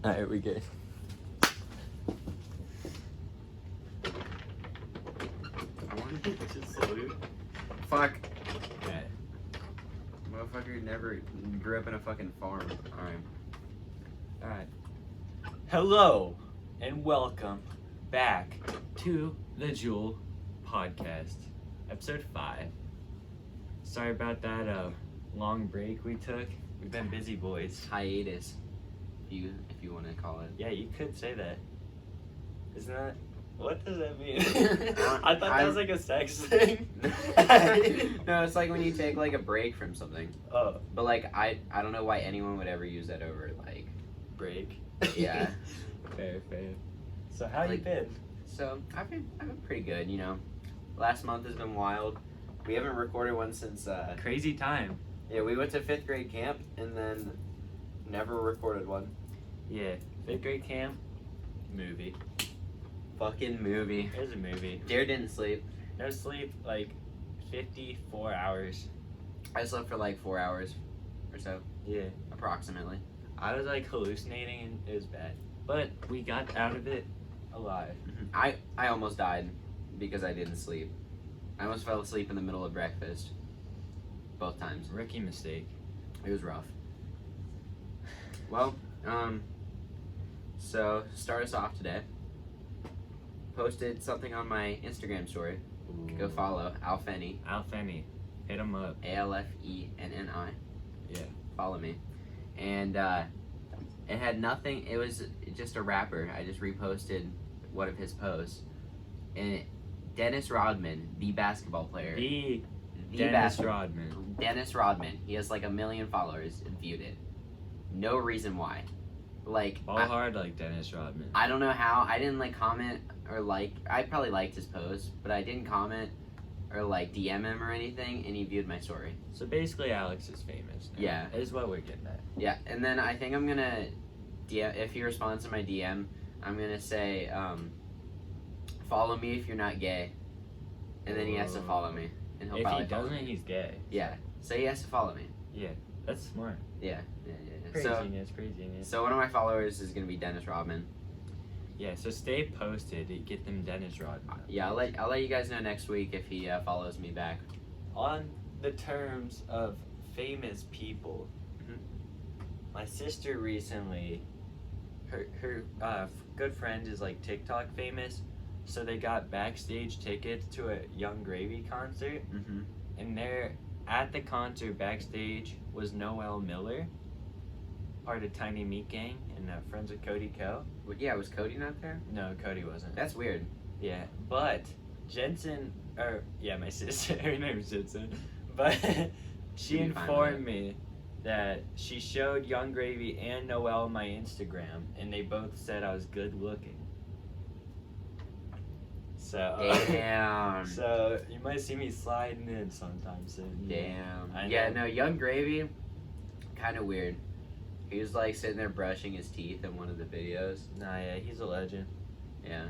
Alright, we good. Just salute. Fuck. Okay. Motherfucker never grew up in a fucking farm. Alright. Hello and welcome back to the Juul podcast, episode 5. Sorry about that long break we took. We've been busy, boys. Hiatus. If you want to call it. Yeah, you could say that. Isn't that? What does that mean? I I thought that was like a sex thing. No, it's like when you take like a break from something. Oh, But like I don't know why anyone would ever use that over like. break. Yeah. Fair. So how you Like- been? So I've been pretty good, you know. Last month has been wild. We haven't recorded one since Crazy time. yeah, we went to 5th grade camp and then never recorded one. Yeah, 5th grade camp, movie. Fucking movie. It was a movie. Dare didn't sleep. No sleep, like 54 hours. I slept for like 4 hours or so, Yeah. approximately. I was like hallucinating and it was bad. But we got out of it alive. I almost died because I didn't sleep. I almost fell asleep in the middle of breakfast. Both times. Rookie mistake. It was rough. Well, so start us off today. Posted something on my Instagram story. Go follow Alfenny. Alfenny. Hit him up. ALFENNI. Yeah. Follow me. And it had nothing. It was just a rapper. I just reposted one of his posts. And Dennis Rodman, the basketball player. The The Dennis bas- Rodman. Dennis Rodman. He has like 1 million followers and viewed it. No reason why. Like Ball hard like Dennis Rodman. I don't know how. I didn't like comment or like. I probably liked his post, but I didn't comment or like DM him or anything, and he viewed my story. So basically Alex is famous now. Yeah. Is what we're getting at. Yeah, and then I think I'm gonna DM if he responds to my DM. I'm gonna say, follow me if you're not gay, and then he has to follow me, and he'll If probably he follow doesn't, me. he's gay. Yeah, so he has to follow me. That's smart. Yeah. Pretty So, genius. so one of my followers is gonna be Dennis Rodman. Yeah, so stay posted to get them Dennis Rodman. Yeah, I'll let you guys know next week if he follows me back. On the terms of famous people, Mhm. my sister recently, her good friend is like TikTok famous, so they got backstage tickets to a Young Gravy concert, Mm-hmm. and there at the concert backstage was Noel Miller, part of Tiny Meat Gang and friends with Cody Co. Yeah, was Cody not there? No, Cody wasn't. That's weird. Yeah, but Jensen, my sister, her name's Jensen, but she You'll be fine with informed me that she showed Young Gravy and Noel my Instagram, and they both said I was good looking. So, Damn. so you might see me sliding in sometime soon. Damn. I Yeah, know. no, Young Gravy, kind of weird. He was like sitting there brushing his teeth in one of the videos. Nah, yeah, he's a legend. Yeah,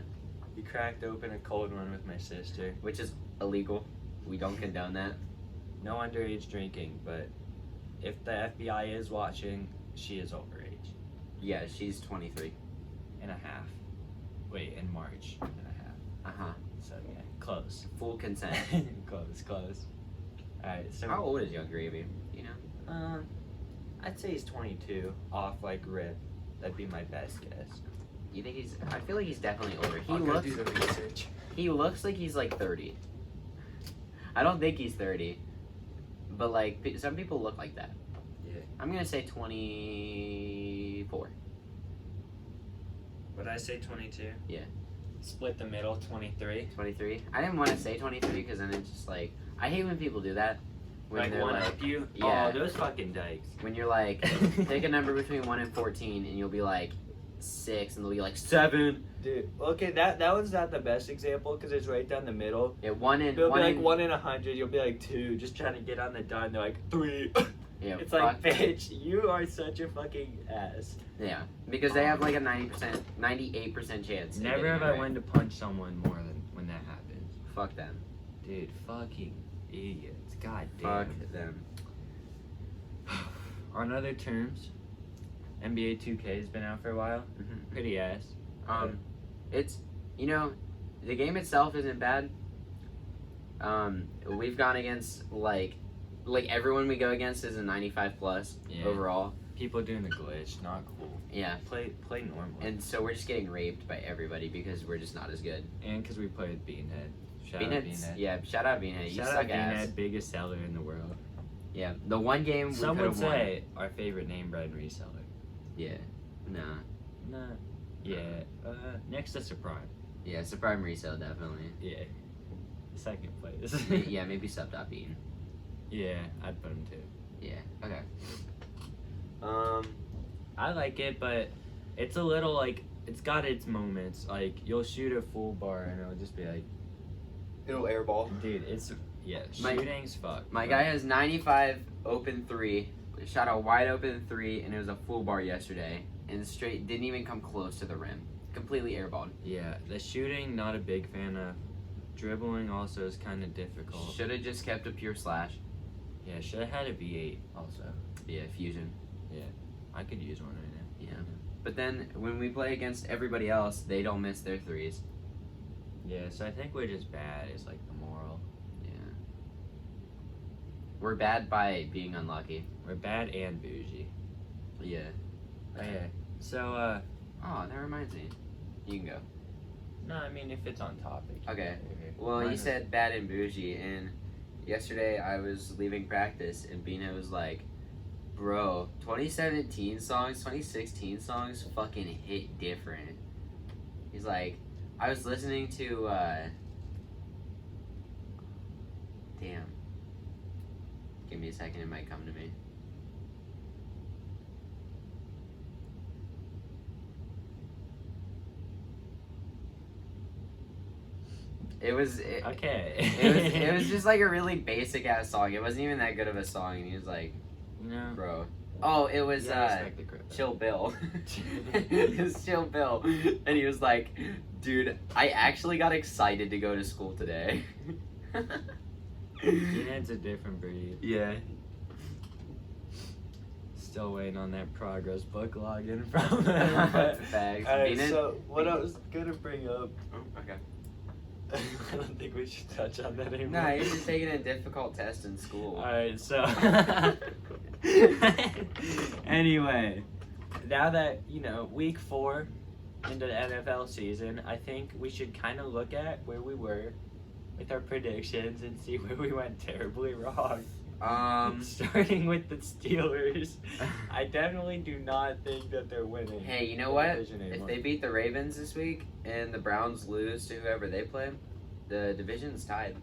He cracked open a cold one with my sister. which is illegal. We don't condone that. No underage drinking, but if the FBI is watching, she is overage. Yeah, she's 23. And a half. Wait, in March and a half. Uh-huh. So yeah, close. Full consent. close. Alright, so How old is Young Gravy? You know? I'd say he's 22, off like rip. That'd be my best guess. You think he's... I feel like he's definitely older. I'll go do the research. He looks like he's like 30. I don't think he's 30. But like, some people look like that. Yeah. I'm gonna say 24. Would I say 22? Yeah. Split the middle, 23. 23. I didn't want to say 23 because then it's just like... I hate when people do that. When Like they're one like... up you? Yeah. Oh, those fucking dykes. When you're like, pick a number between 1 and 14 and you'll be like 6 and they'll be like 7. Dude, okay, that one's not the best example because it's right down the middle. Yeah, 1 and... They'll be like and- 1 in 100, you'll be like 2, just trying to get on the dot, and they're like 3. Yeah, It's fuck. like, bitch, you are such a fucking ass. Yeah, because they have like a 90%, 98% chance. of Never getting have it I right. wanted to punch someone more than when that happens. Fuck them. Dude, fucking idiots. God Fuck damn. them. On other terms, NBA 2K has been out for a while. Mhm. Pretty ass. It's, you know, the game itself isn't bad. We've gone against like everyone we go against is a 95 plus Yeah. overall. People doing the glitch, not cool. Yeah. Play normal. And so we're just getting raped by everybody because we're just not as good. And because we play with Beanhead. Shout out Beanhead's, Beanhead. yeah, shout out Beanhead. You Shout suck out ass. Beanhead, biggest seller in the world. Yeah, the one game we Some could would have won. say our favorite name brand reseller. Yeah, nah. Nah. Yeah. Next to Supreme. Yeah, Supreme resale definitely. Yeah. Second place. Yeah, maybe sub.bean. Yeah, I'd put him too. Yeah. Okay. I like it, but it's a little like it's got its moments. Like you'll shoot a full bar and it'll just be like, It'll airball. dude, it's My- shooting's fucked. My bro. guy has 95 open three, shot a wide open three, and it was a full bar yesterday, and straight didn't even come close to the rim. Completely airballed. Yeah, the shooting not a big fan of. Dribbling also is kind of difficult. Should have just kept a pure slash. Yeah, should have had a V8 also. Yeah, fusion. I could use one right now. Yeah. But then when we play against everybody else, they don't miss their threes. Yeah, so I think we're just bad. It's like the moral. Yeah. We're bad by being unlucky. We're bad and bougie. Yeah. Okay. So Oh, that reminds me. You can go. no, I mean if it's on topic. Okay. Well, you said bad and bougie, and yesterday I was leaving practice, and Bina was like, bro, 2017 songs, 2016 songs fucking hit different. He's like, I was listening to, damn. Give me a second, it might come to me. It was Okay. it was just like a really basic ass song. It wasn't even that good of a song, and he was like, no. bro. Oh, it was Yeah, I respect the credit. Chill Bill. It was Chill Bill, and he was like, dude, I actually got excited to go to school today. It's a different breed. Yeah. Still waiting on that progress book login from him. Facts. Alright, Beanhead- so what I was gonna bring up, Oh, okay. I don't think we should touch on that anymore. Nah, he's just taking a difficult test in school. Alright, so anyway, now that week 4 into the NFL season, I think we should kind of look at where we were with our predictions and see where we went terribly wrong. Starting with the Steelers, I definitely do not think that they're winning. Hey, you know the what? division If anymore. they beat the Ravens this week and the Browns lose to whoever they play, the division's tied.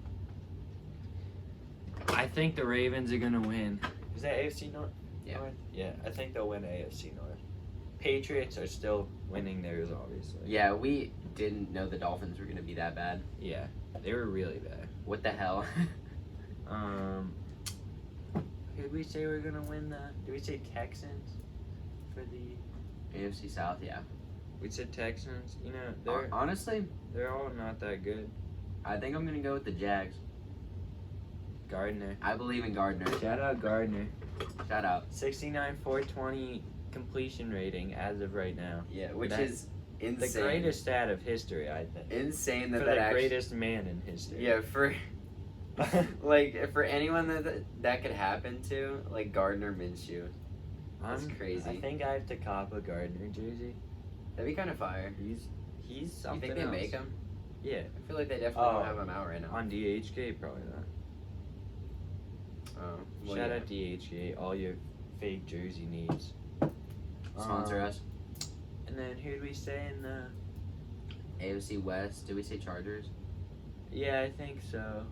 I think the Ravens are gonna win. Is that AFC North? Yeah. North? Yeah, I think they'll win AFC North. Patriots are still winning theirs, obviously. Yeah, we didn't know the Dolphins were going to be that bad. Yeah, they were really bad. What the hell? Did we say we're gonna win the? Did we say Texans for the? AFC South, yeah. We said Texans. They're Honestly, they're all not that good. I think I'm going to go with the Jags. Gardner. I believe in Gardner. Shout out Gardner. Shout out. 69 420 completion rating as of right now. Yeah, which That- is insane. The greatest stat of history, I think. Insane that For that the actually... greatest man in history. Yeah, for... like, for anyone that could happen to, like Gardner Minshew. That's crazy. I think I have to cop a Gardner jersey. That'd be kind of fire. He's You something think they else. make him? Yeah. I feel like they definitely Oh. don't have him out right now. On DHgate, probably not. Oh, well, Shout yeah. out DHgate, all your fake jersey needs. Sponsor us. And then who did we say in the? AFC West. Did we say Chargers? Yeah, I think so.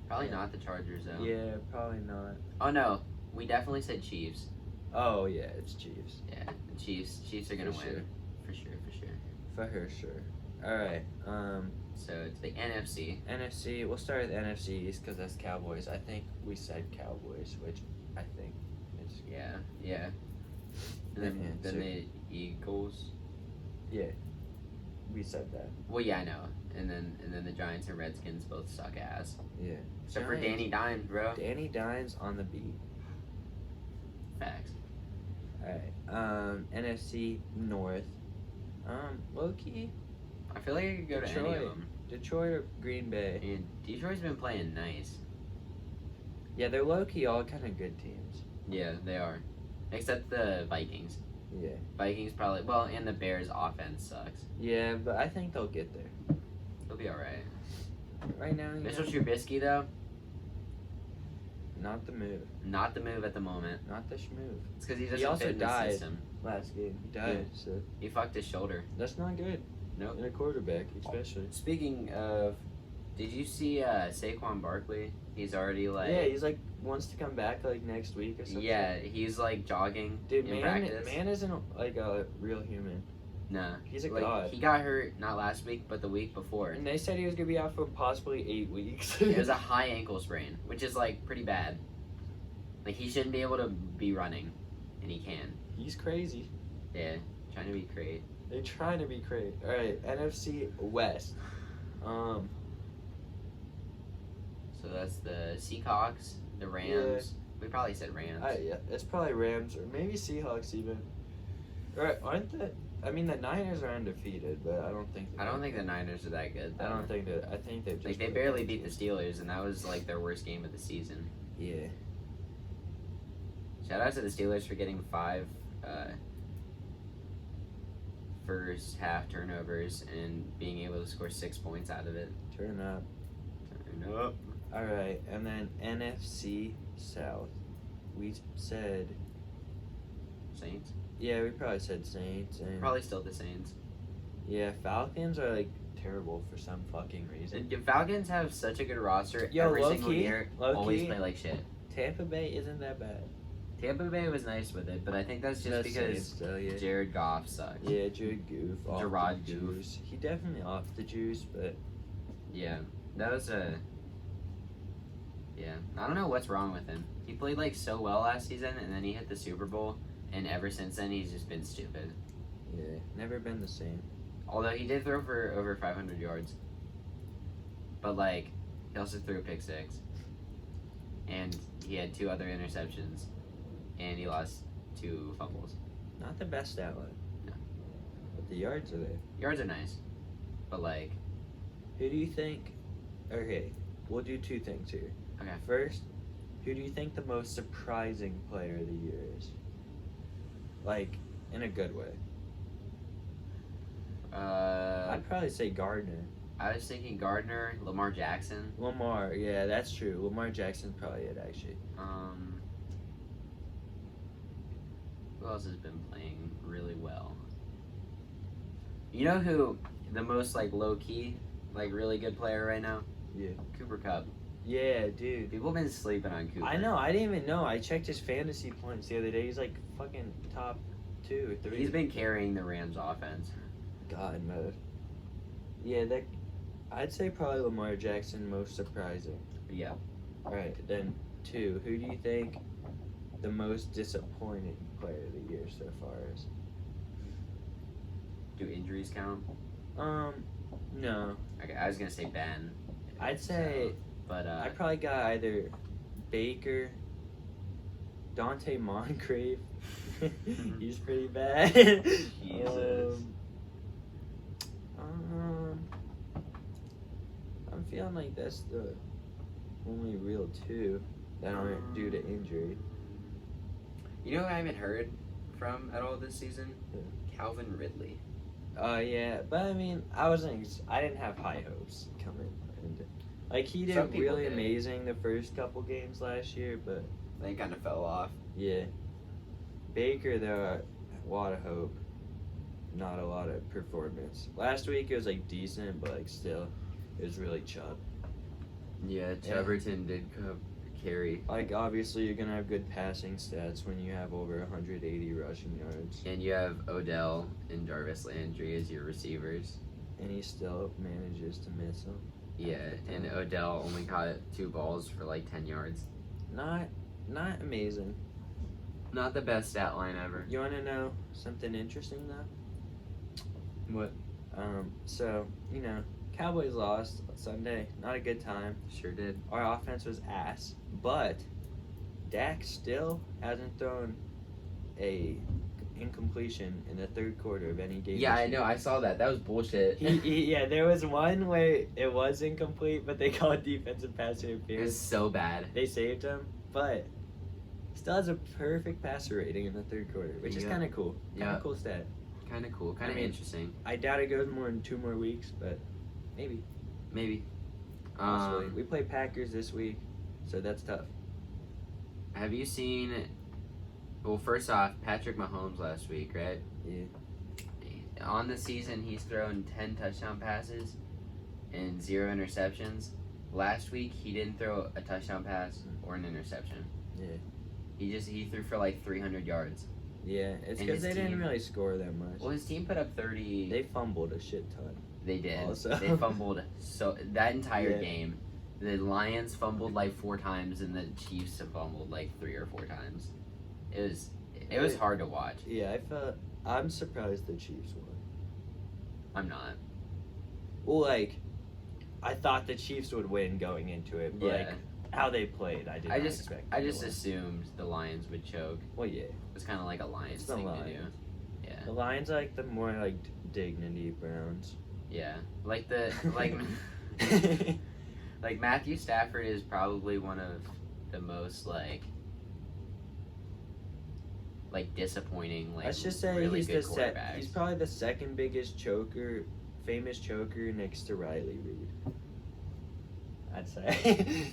Probably Yeah. not the Chargers though. Yeah, probably not. Oh no, we definitely said Chiefs. Oh yeah, it's Chiefs. Yeah, the Chiefs. Chiefs are gonna For win. sure. For sure. For sure. For her, sure. All right. So it's the NFC. NFC. We'll start with NFC East because that's Cowboys. I think we said Cowboys, which I think is Yeah. Yeah. And then, Yeah, then so- the Eagles. we said that. Well, yeah, I know. And then the Giants and Redskins both suck ass. Yeah. Except for Giants. Danny Dimes, bro. Danny Dimes on the beat. Facts. Alright. NFC North. Low key. I feel like I could go to any of Detroit. them. Detroit or Green Bay. And Detroit's been playing nice. Yeah, they're low key all kind of good teams. Yeah, they are. Except the Vikings. Yeah. Vikings probably, well, and the Bears' offense sucks. Yeah, but I think they'll get there. They'll be alright. Right now, Mitchell Trubisky, though, not the move. not the move at the moment. Not the schmove. It's because he doesn't He also fit in the died. system. Last game, he died, so He fucked his shoulder. that's not good. Nope. In a quarterback, especially. Speaking of, did you see Saquon Barkley? He's already like, Yeah, he's like wants to come back like next week or something. yeah, he's like jogging Dude, in man, practice. man isn't like a real human. Nah, He's a like, god. he got hurt not last week, but the week before. And they said he was gonna be out for possibly 8 weeks. It was a high ankle sprain, which is like pretty bad. Like he shouldn't be able to be running, and he can. He's crazy. Yeah, trying to be great. They're trying to be crazy. All right, NFC West. So that's the Seahawks, the Rams. We probably said Rams. Yeah, it's probably Rams or maybe Seahawks even. Right? Aren't the? I mean, the Niners are undefeated, but I don't think. I don't think the Niners are that good. I don't think that. I think they've just Like they barely beat the Steelers, and that was like their worst game of the season. Yeah. Shout out to the Steelers for getting 5 first half turnovers and being able to score 6 points out of it. Turn up. Turn up. All right, and then NFC South. We said. Saints. Yeah, we probably said Saints and. Probably still the Saints. Yeah, Falcons are like terrible for some fucking reason. The Falcons have such a good roster Yo, every low single key, year. low Always key. play like shit. Tampa Bay isn't that bad. Tampa Bay was nice with it, but I think that's just That's because Saints, though, yeah. Jared Goff sucks. Yeah, Jared Goof. Off Gerard the Goof. juice. He definitely off the juice, but Yeah, that was a. Yeah, I don't know what's wrong with him. He played like so well last season, and then he hit the Super Bowl, and ever since then he's just been stupid. yeah, never been the same. Although he did throw for over 500 yards, but like he also threw a pick 6, and he had 2 other interceptions, and he lost 2 fumbles. Not the best stat line. No. But the yards are there. Yards are nice, but like, Who do you think? Okay, we'll do 2 things here. okay, First, who do you think the most surprising player of the year is? Like, in a good way. I'd probably say Gardner. I was thinking Gardner, Lamar Jackson. Lamar, yeah, that's true. Lamar Jackson's probably it, actually. Who else has been playing really well? You know who the most like low key, like really good player right now? Yeah. Cooper Kupp. Yeah, dude. People have been sleeping on Cooper. I know. I didn't even know. I checked his fantasy points the other day. He's like fucking top 2 or 3. He's been carrying the Rams offense. God mode. Yeah, that. I'd say probably Lamar Jackson most surprising. Yeah. All right, then 2. Who do you think the most disappointing player of the year so far is? Do injuries count? No. Okay, I was gonna say Ben. I'd say But I probably got either Baker, Dante Moncrief. He's pretty bad. Jesus. I'm feeling like that's the only real 2 that aren't due to injury. You know who I haven't heard from at all this season? Who? Calvin Ridley. Yeah, but I mean, I didn't have high hopes coming into. Like he Some did people really did. amazing the first couple games last year, but They kind of fell off. yeah, Baker though, a lot of hope, not a lot of performance. Last week it was like decent, but like still, it was really chub. Yeah, Yeah. Cheverton did carry. Like obviously you're gonna have good passing stats when you have over 180 rushing yards, And you have Odell and Jarvis Landry as your receivers. and he still manages to miss them. Yeah, and Odell only caught 2 balls for like 10 yards. Not amazing. Not the best stat line ever. You want to know something interesting though? What? So you know, Cowboys lost Sunday. Not a good time. Sure did. Our offense was ass, but Dak still hasn't thrown a incompletion in the third quarter of any game. Yeah, this I year. know. I saw that. That was bullshit. Yeah, there was one where it was incomplete, but they called defensive pass It was interference. so bad. They saved him, but still has a perfect passer rating in the third quarter, which is Yeah. kind of cool. Kind Yeah. of cool stat. Kind of cool. Kind of I mean, interesting. I doubt it goes more than 2 more weeks, but maybe. Maybe. Possibly. We play Packers this week, so that's tough. Have you seen? Well, first off, Patrick Mahomes last week, right? Yeah. On the season, he's thrown 10 touchdown passes and 0 interceptions. Last week, he didn't throw a touchdown pass or an interception. Yeah. He threw for like 300 yards. Yeah, it's And because his they didn't team- really score that much. Well, his team put up 30. They fumbled a shit ton. They did. Also. They fumbled so that entire Yeah. game. The Lions fumbled like 4 times, and the Chiefs fumbled like 3 or 4 times. It was hard to watch. Yeah, I'm surprised the Chiefs won. I'm not. Well, like, I thought the Chiefs would win going into it, but like how they played, I did not expect. I them to just win. assumed the Lions would choke. Well, yeah, It was kind of like a Lions It's the thing to Lions. do. Yeah, the Lions are like the more like dignity Browns. yeah. Like like Matthew Stafford is probably one of the most like disappointing. Like Let's just say really he's good the quarterbacks. he's probably the second biggest famous choker next to Riley Reid. I'd say.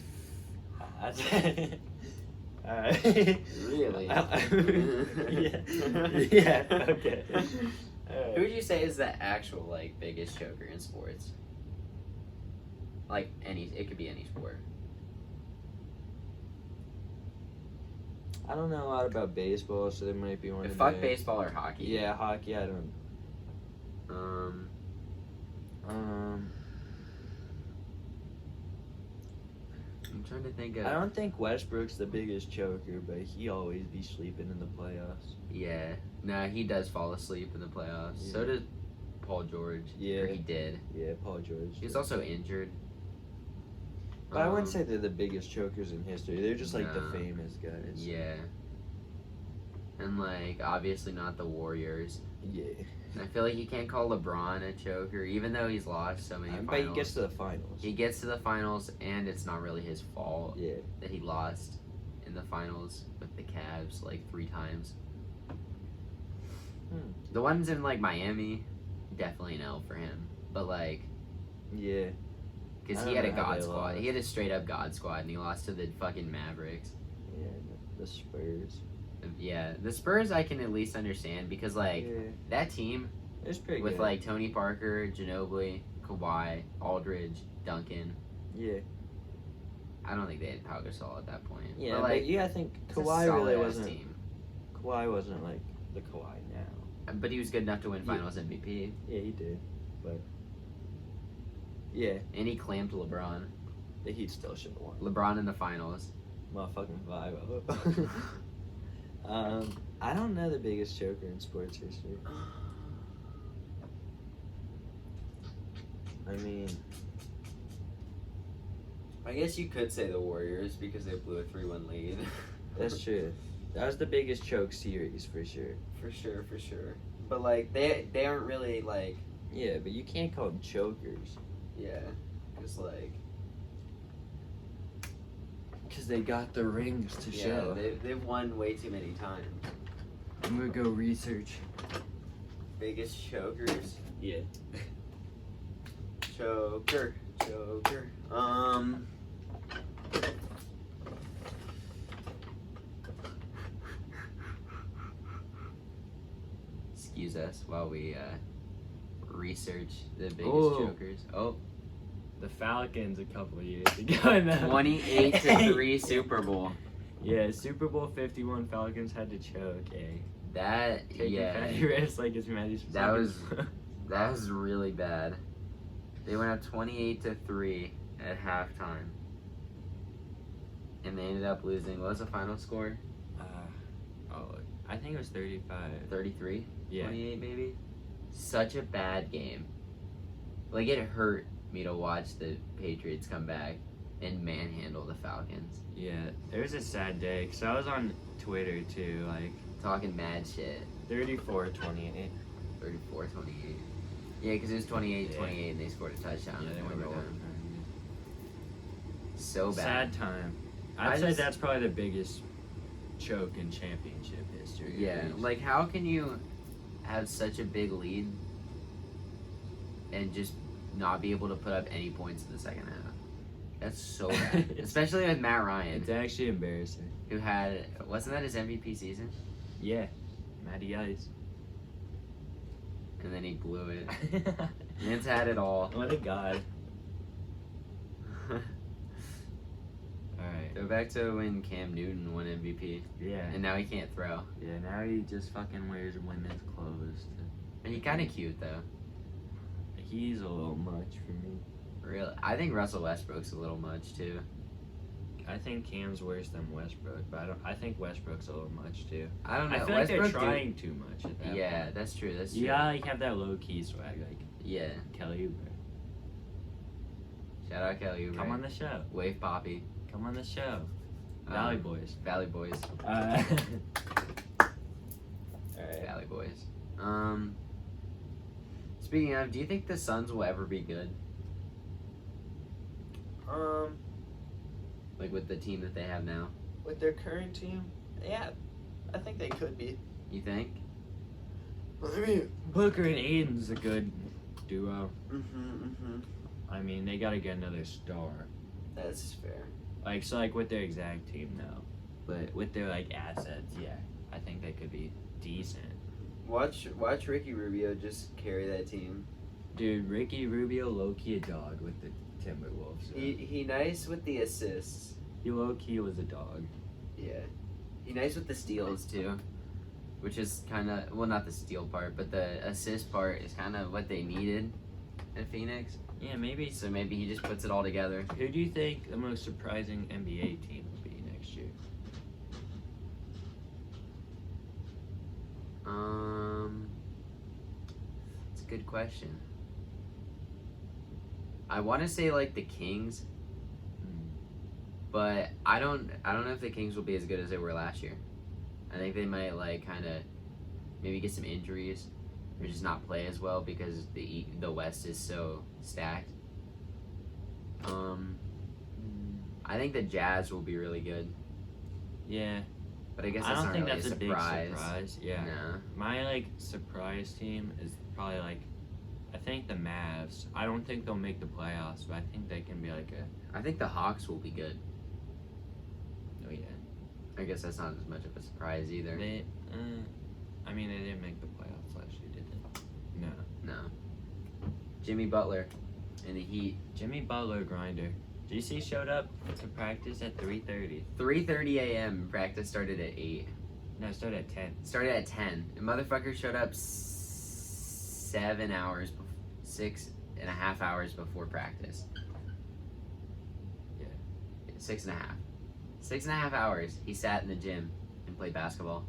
I'd say. Really? Yeah. Yeah. Okay. Who would you say is the actual like biggest choker in sports? Like it could be any sport. I don't know a lot about baseball, so there might be one. Fuck baseball or hockey. Yeah, hockey. I don't. I'm trying to think of. I don't think Westbrook's the biggest choker, but he always be sleeping in the playoffs. Yeah, no, he does fall asleep in the playoffs. Yeah. So does Paul George. Yeah. Or he did. Yeah, Paul George. He's also injured. But I wouldn't say they're the biggest chokers in history. They're just like the No. famous guys. Yeah. And like obviously not the Warriors. Yeah. I feel like you can't call LeBron a choker, even though he's lost so many But finals. he gets to the finals. He gets to the finals, and it's not really his fault Yeah. that he lost in the finals with the Cavs like 3 times. The ones in like Miami, definitely an L for him. But like, Yeah. because I he don't had a know how God they squad. lost. He had a straight up God squad, and he lost to the fucking Mavericks. Yeah. The Spurs. Yeah, the Spurs I can at least understand because like Yeah. that team It's pretty with good. like Tony Parker, Ginobili, Kawhi, Aldridge, Duncan. Yeah. I don't think they had Pau Gasol at that point. Yeah, but, but like yeah, I think it's a Kawhi really solid-ass wasn't. team. Kawhi wasn't like the Kawhi now. But he was good enough to win Yeah. Finals MVP, Yeah, he did. But yeah, and he clamped LeBron. the Heat still should have won. LeBron in the finals. Motherfucking vibe of it. I don't know the biggest choker in sports history. I mean, I guess you could say the Warriors because they blew a 3-1 lead. that's true. That was the biggest choke series for sure. For sure. But like they aren't really like Yeah, but you can't call them chokers because like because they got the rings to show. they've won way too many times. I'm gonna go research. Biggest chokers. Yeah. Choker. Excuse us while we research the biggest Ooh. chokers. Oh, The Falcons a couple of years ago. 28-3 Super Bowl. Yeah, Super Bowl 51 Falcons had to choke. That Taking fatty risks like it's Matthews. That was really bad. They went up 28-3 at halftime, and they ended up losing. What was the final score? I think it was 35. 33? Yeah. 28 maybe? Such a bad game. Like, it hurt me to watch the Patriots come back and manhandle the Falcons. Yeah, it was a sad day because I was on Twitter too, like talking mad shit. 34-28. 34-28. Yeah, because it was 28-28 Yeah. and they scored a touchdown. Yeah, they and went were to done. overtime. So bad. Sad time. I I'd say just- that's probably the biggest choke in championship history. Yeah, at least. like how can you have such a big lead and just not be able to put up any points in the second half? That's so bad. Especially with Matt Ryan, It's actually embarrassing. who had, wasn't that his MVP season? Yeah, Matty Ice. And then he blew it. Vince had it all. What a god. Alright. Go back to when Cam Newton won MVP, Yeah. and now he can't throw. Yeah, now he just fucking wears women's clothes. And he's kind of cute though. He's a little much for me. Really, I think Russell Westbrook's a little much too. I think Cam's worse than Westbrook, but I think Westbrook's a little much too. I don't know. I feel like Westbrook they're trying too much at that Yeah, point. that's true. That's true. You gotta like have that low key swag, like Yeah. Kelly Oubre. Shout out Kelly Oubre. Come on the show. Wave Poppy. Come on the show. Valley Boys. Valley Boys. Alright. Valley Boys. Speaking of, do you think the Suns will ever be good? Like with the team that they have now? With their current team, yeah, I think they could be. You think? I mean, Booker and Aiden's a good duo. Mm-hmm. I mean, they gotta get another star. That's fair. Like with their exact team, no. But with their, like, assets, yeah. I think they could be decent. Watch Ricky Rubio just carry that team. Dude, Ricky Rubio low-key a dog with the Timberwolves. So. He nice with the assists. He low-key was a dog. Yeah. He nice with the steals too. Which is kinda, well, not the steal part, but the assist part is kinda what they needed in Phoenix. Yeah, maybe. So maybe he just puts it all together. Who do you think the most surprising NBA team will be next year? It's a good question. I want to say like the Kings, but I don't know if the Kings will be as good as they were last year. I think they might like kind of maybe get some injuries or just not play as well because the West is so stacked. I think the Jazz will be really good, Yeah, but I guess I that's don't not think really that's a a big surprise. surprise. Yeah, No. my like surprise team is probably like, I think the Mavs. I don't think they'll make the playoffs, but I think they can be like a. I think the Hawks will be good. Oh yeah. I guess that's not as much of a surprise either. They. I mean, they didn't make the playoffs last year, did they? No. No. Jimmy Butler and the Heat. Jimmy Butler grinder. GC showed up to practice at 3:30. 3:30 a.m. Practice started at 8. No, it started at 10. Started at 10. The motherfucker showed up 7 hours, 6.5 hours before practice. Yeah. 6.5. 6.5 hours. He sat in the gym and played basketball.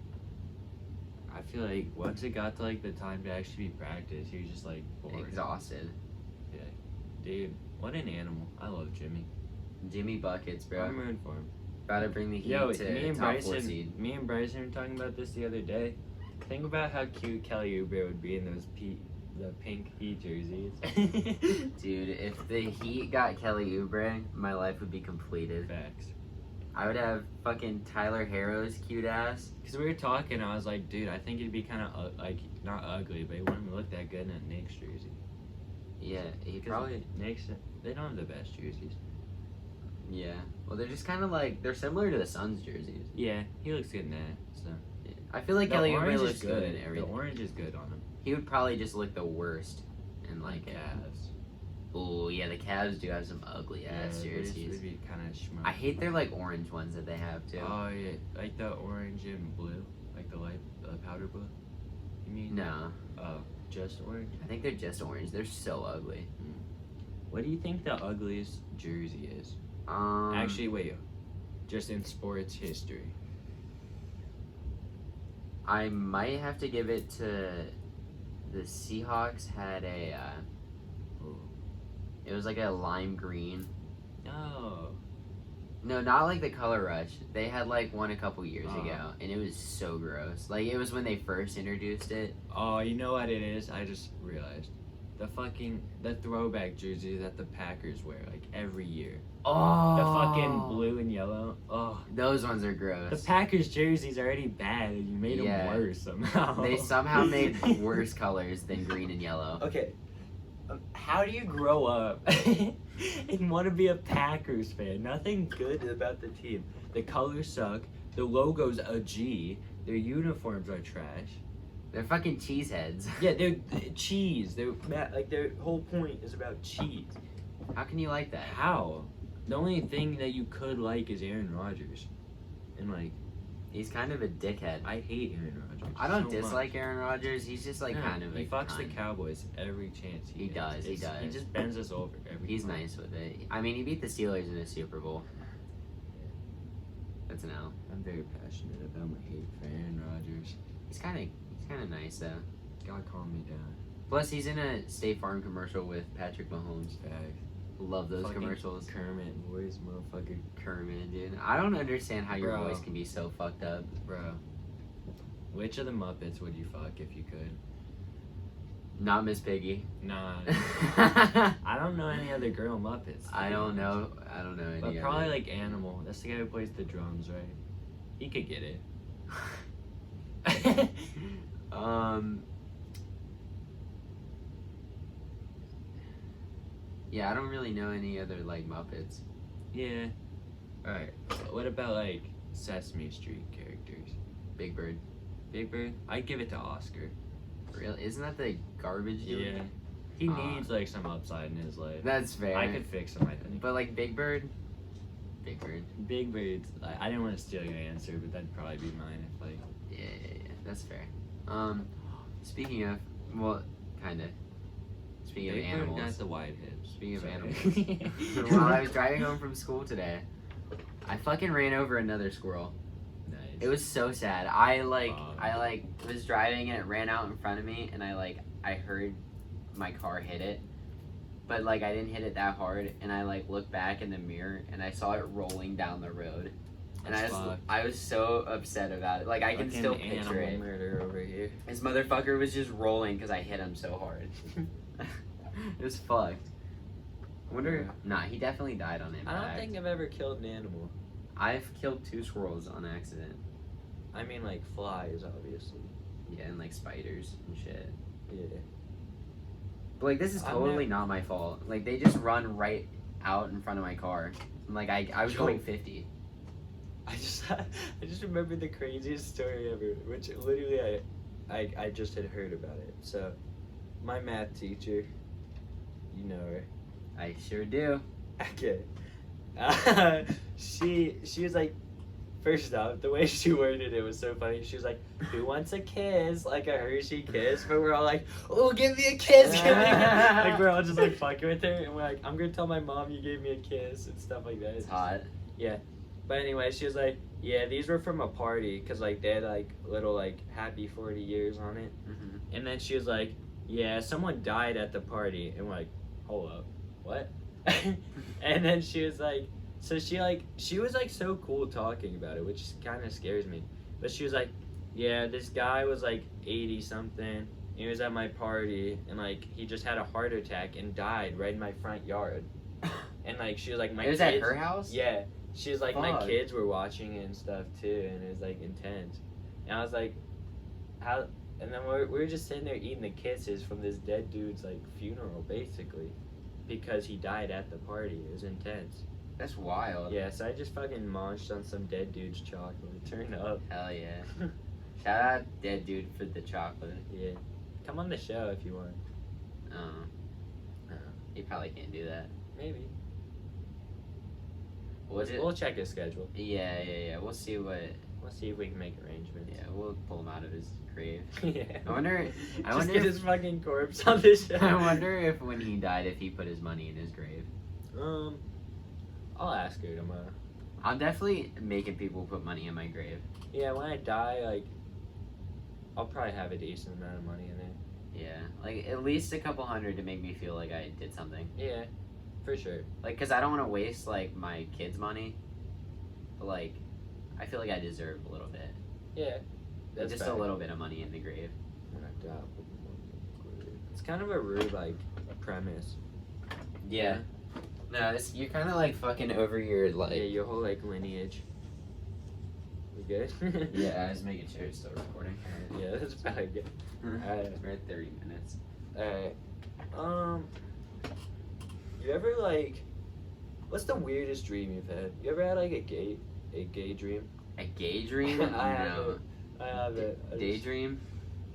I feel like once it got to like the time to actually be practice, he was just like bored. Exhausted. Yeah. Dude, what an animal. I love Jimmy. Jimmy buckets, bro. I'm rooting for him. About to bring the Heat Yo, to me and top 4 seed. Bryson were talking about this the other day. Think about how cute Kelly Oubre would be in those the pink Heat jerseys. Dude, if the Heat got Kelly Oubre, my life would be completed. Facts. I would have fucking Tyler Harrow's cute ass. Because we were talking, I was like, dude, I think it'd be kind of, like, not ugly, but it wouldn't look that good in a Knicks jersey. Yeah, he 'Cause probably. Knicks, they don't have the best jerseys. Yeah. Well, they're just kind of like, they're similar to the Suns jerseys. Yeah, he looks good in that, so. I feel like The Kelly Oubre orange looks is good in everything. The orange is good on him. He would probably just look the worst in like Cavs. Oh yeah, the Cavs do have some ugly ass jerseys. Would be kind of schmuck. I hate their like orange ones that they have too. Oh yeah, like the orange and blue, like the light, powder blue. You mean? No, Oh, just orange. I think they're just orange. They're so ugly. What do you think the ugliest jersey is? Actually, Actually, wait. Just in sports history. I might have to give it to the Seahawks. Had a Ooh. it was like a lime green. No. No, not like the Color Rush. They had like one a couple years Oh. ago, and it was so gross. Like it was when they first introduced it. Oh, you know what it is? I just realized. The throwback jersey that the Packers wear, like, every year. Oh, The fucking blue and yellow. Oh. Those ones are The gross. Packers jersey's already bad, and you made Yeah. them worse somehow. They somehow made worse colors than green and yellow. Okay. How do you grow up and want to be a Packers fan? Nothing good about the team. The colors suck. The logo's a G. Their uniforms are trash. They're fucking cheeseheads. Yeah, they're cheese. They're like their whole point is about cheese. How can you like that? How? The only thing that you could like is Aaron Rodgers, and like He's kind of a dickhead. I hate Aaron Rodgers. I don't so dislike much. Aaron Rodgers. He's just like Yeah, kind of. he a fucks the cunt. Cowboys every chance he gets. does, he does. He just bends us over every. He's time. nice with it. I mean, he beat the Steelers in a Super Bowl. That's an L. I'm very passionate about my hate for Aaron Rodgers. He's kind of nice though. God, calm me down. Plus, he's in a State Farm commercial with Patrick Mahomes. Facts. Love those Fucking commercials. Kermit voice, motherfucker. Kermit, dude. I don't understand how your Bro. voice can be so fucked up. Bro. Which of the Muppets would you fuck if you could? Not Miss Piggy. Nah. I I don't know any other girl Muppets. to be don't honest. know. I don't know any. But probably other. like Animal. That's the guy who plays the drums, right? He could get it. Yeah, I don't really know any other like Muppets. Yeah. Alright. What about like Sesame Street characters? Big Bird. Big Bird? I'd give it to Oscar. Really? Isn't that the garbage dude? Yeah. He Ah. needs like some upside in his life. That's fair. I could fix him, I think. But like Big Bird. Big Bird. Big Bird's. I didn't want to steal your answer, but that'd probably be mine if like. Yeah. That's fair. Speaking of, well, kinda. Speaking Big of Bird animals. got the wide hips. Speaking of Sorry. animals. While I was driving home from school today, I fucking ran over another squirrel. Nice. It was so sad. I Fuck. was driving and it ran out in front of me and I heard my car hit it. But like I didn't hit it that hard and I like looked back in the mirror and I saw it rolling down the road. And That's fucked. I was so upset about it. Like I can Fucking still picture animal it. murder over here. This motherfucker was just rolling because I hit him so hard. It was fucked. I wonder. Nah, he definitely died on impact. I don't think I've ever killed an animal. I've killed 2 squirrels on accident. I mean, like flies, obviously. Yeah, and like spiders and shit. Yeah. But like this is I've totally not my fault. Like they just run right out in front of my car. And, like I was Yo. going 50. I just remembered the craziest story ever, which literally I just had heard about it. So, my math teacher, you know her. I sure do. Okay. She was like, first off, the way she worded it was so funny. She was like, "Who wants a kiss?" Like a Hershey kiss, but we're all like, "Oh, give me a kiss!" Give me a kiss. Like we're all just like fucking with her, and we're like, "I'm gonna tell my mom you gave me a kiss" and stuff like that. It's hot. Yeah. But anyway, she was like, "Yeah, these were from a party, cause like they had like little like happy 40 years on it." Mm-hmm. And then she was like, "Yeah, someone died at the party," and we're like, "Hold up, what?" And then she was like, so she was like so cool talking about it, which kind of scares me. But she was like, "Yeah, this guy was like 80 something. He was at my party, and like he just had a heart attack and died right in my front yard." And like she was like, "My It was kids." at her house? Yeah. She was like, "My Fuck. kids were watching it and stuff too," and it was like intense. And I was like, "How?" And then we were just sitting there eating the kisses from this dead dude's like funeral, basically, because he died at the party. It was intense. That's wild. Yeah, so I just fucking munched on some dead dude's chocolate. Turn up. Hell yeah. Shout out dead dude for the chocolate. Yeah. Come on the show if you want. He probably can't do that. Maybe. Was it? We'll check his schedule. Yeah. We'll see what. We'll see if we can make arrangements. Yeah, we'll pull him out of his grave. Yeah. I wonder. Just get his fucking corpse on the show. I wonder if when he died, if he put his money in his grave. I'll ask her tomorrow. I'm definitely making people put money in my grave. Yeah, when I die, like, I'll probably have a decent amount of money in there. Yeah, like at least a couple hundred to make me feel like I did something. Yeah, for sure. Like, cause I don't want to waste like my kids' money. but like, I feel like I deserve a little bit. Yeah. Just a little bit of money in the grave. It's kind of a rude like premise. Yeah. No, you're kind of like fucking over your like. Yeah, your whole like lineage. You good? Yeah, I was making sure it's still recording. Yeah, that's probably good. We're at 30 minutes. You ever like? What's the weirdest dream you've had? You ever had like a gay dream? A gay dream? I No. have it. Daydream?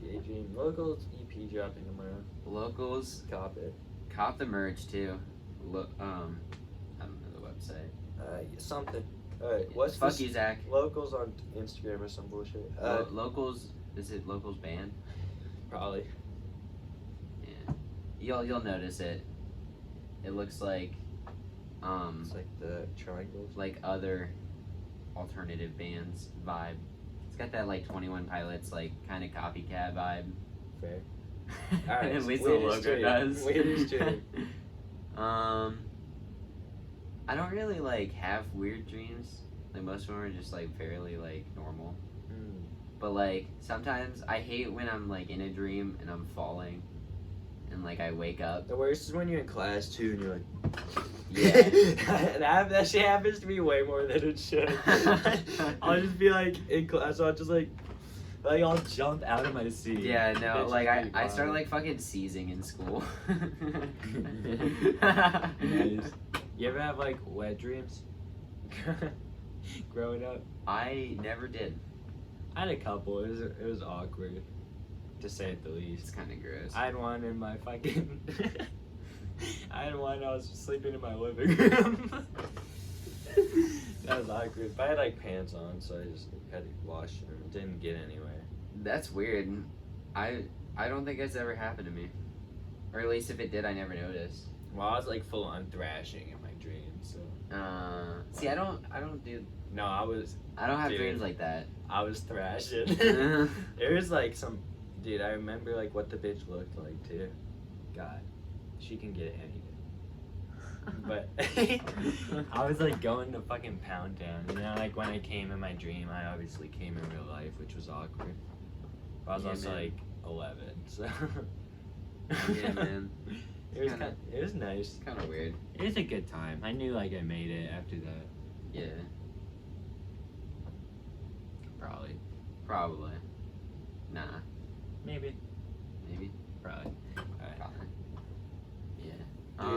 Gay dream. Locals EP dropping tomorrow. Locals. Cop it. Cop the merch too. Look, I don't know the website. Something. Alright, what's Fuck this? you, Zach. Locals on Instagram or some bullshit. Locals. Is it Locals band? Probably. Yeah. You'll notice it. It looks like It's like the triangles. like other alternative bands vibe. It's got that like 21 Pilots like kind of copycat vibe. Fair. Alright, At least the weirdest logo dream. does. Weirdest dream. I don't really like have weird dreams. Like most of them are just like fairly like normal. But like sometimes I hate when I'm like in a dream and I'm falling and like I wake up. The worst is when you're in class too and you're like, Yeah. that shit happens to me way more than it should. I'll just be like in class, I'll just like I'll jump out of my seat. Yeah, no, It's like pretty I start wild. like fucking seizing in school. Nice. You ever have like wet dreams? Growing up? I never did. I had a couple. It was awkward, to say it the least. It's kind of gross. I had one in my fucking. I had one. I was sleeping in my living room. That was awkward. But I had like pants on, so I just had to wash them. It didn't get anywhere. That's weird. I don't think it's ever happened to me, or at least if it did, I never noticed. Well, I was like full on thrashing in my dreams. So. See, I don't do. No, I don't have Dude. dreams like that. I was thrashing. There was like some. Dude, I remember like what the bitch looked like too. God, she can get anything. But I was like going to fucking Pound Town. You know, like when I came in my dream, I obviously came in real life, which was awkward. But I was Yeah, also man. like 11, so. Yeah, man. It was nice. It's kind of weird. It was a good time. I knew like I made it after that. Yeah, Probably. Nah, Maybe. maybe. Probably. Alright. Probably. Yeah.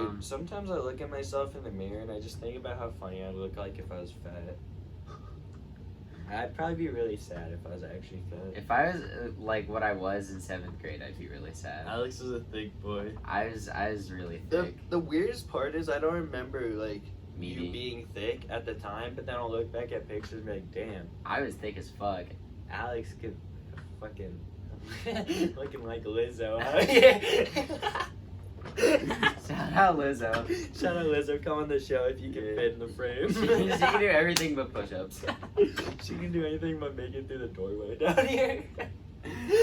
Dude, sometimes I look at myself in the mirror and I just think about how funny I'd look like if I was fat. I'd probably be really sad if I was actually fat. If I was like what I was in 7th grade, I'd be really sad. Alex was a thick boy. I was really thick. The weirdest part is I don't remember like you Meaty. being thick at the time, but then I'll look back at pictures and be like, damn, I was thick as fuck. Alex could fucking looking like Lizzo. Huh? Shout out Lizzo. Shout out Lizzo, come on the show if you can fit in the frame. She can do everything but push-ups. She can do anything but make it through the doorway down here.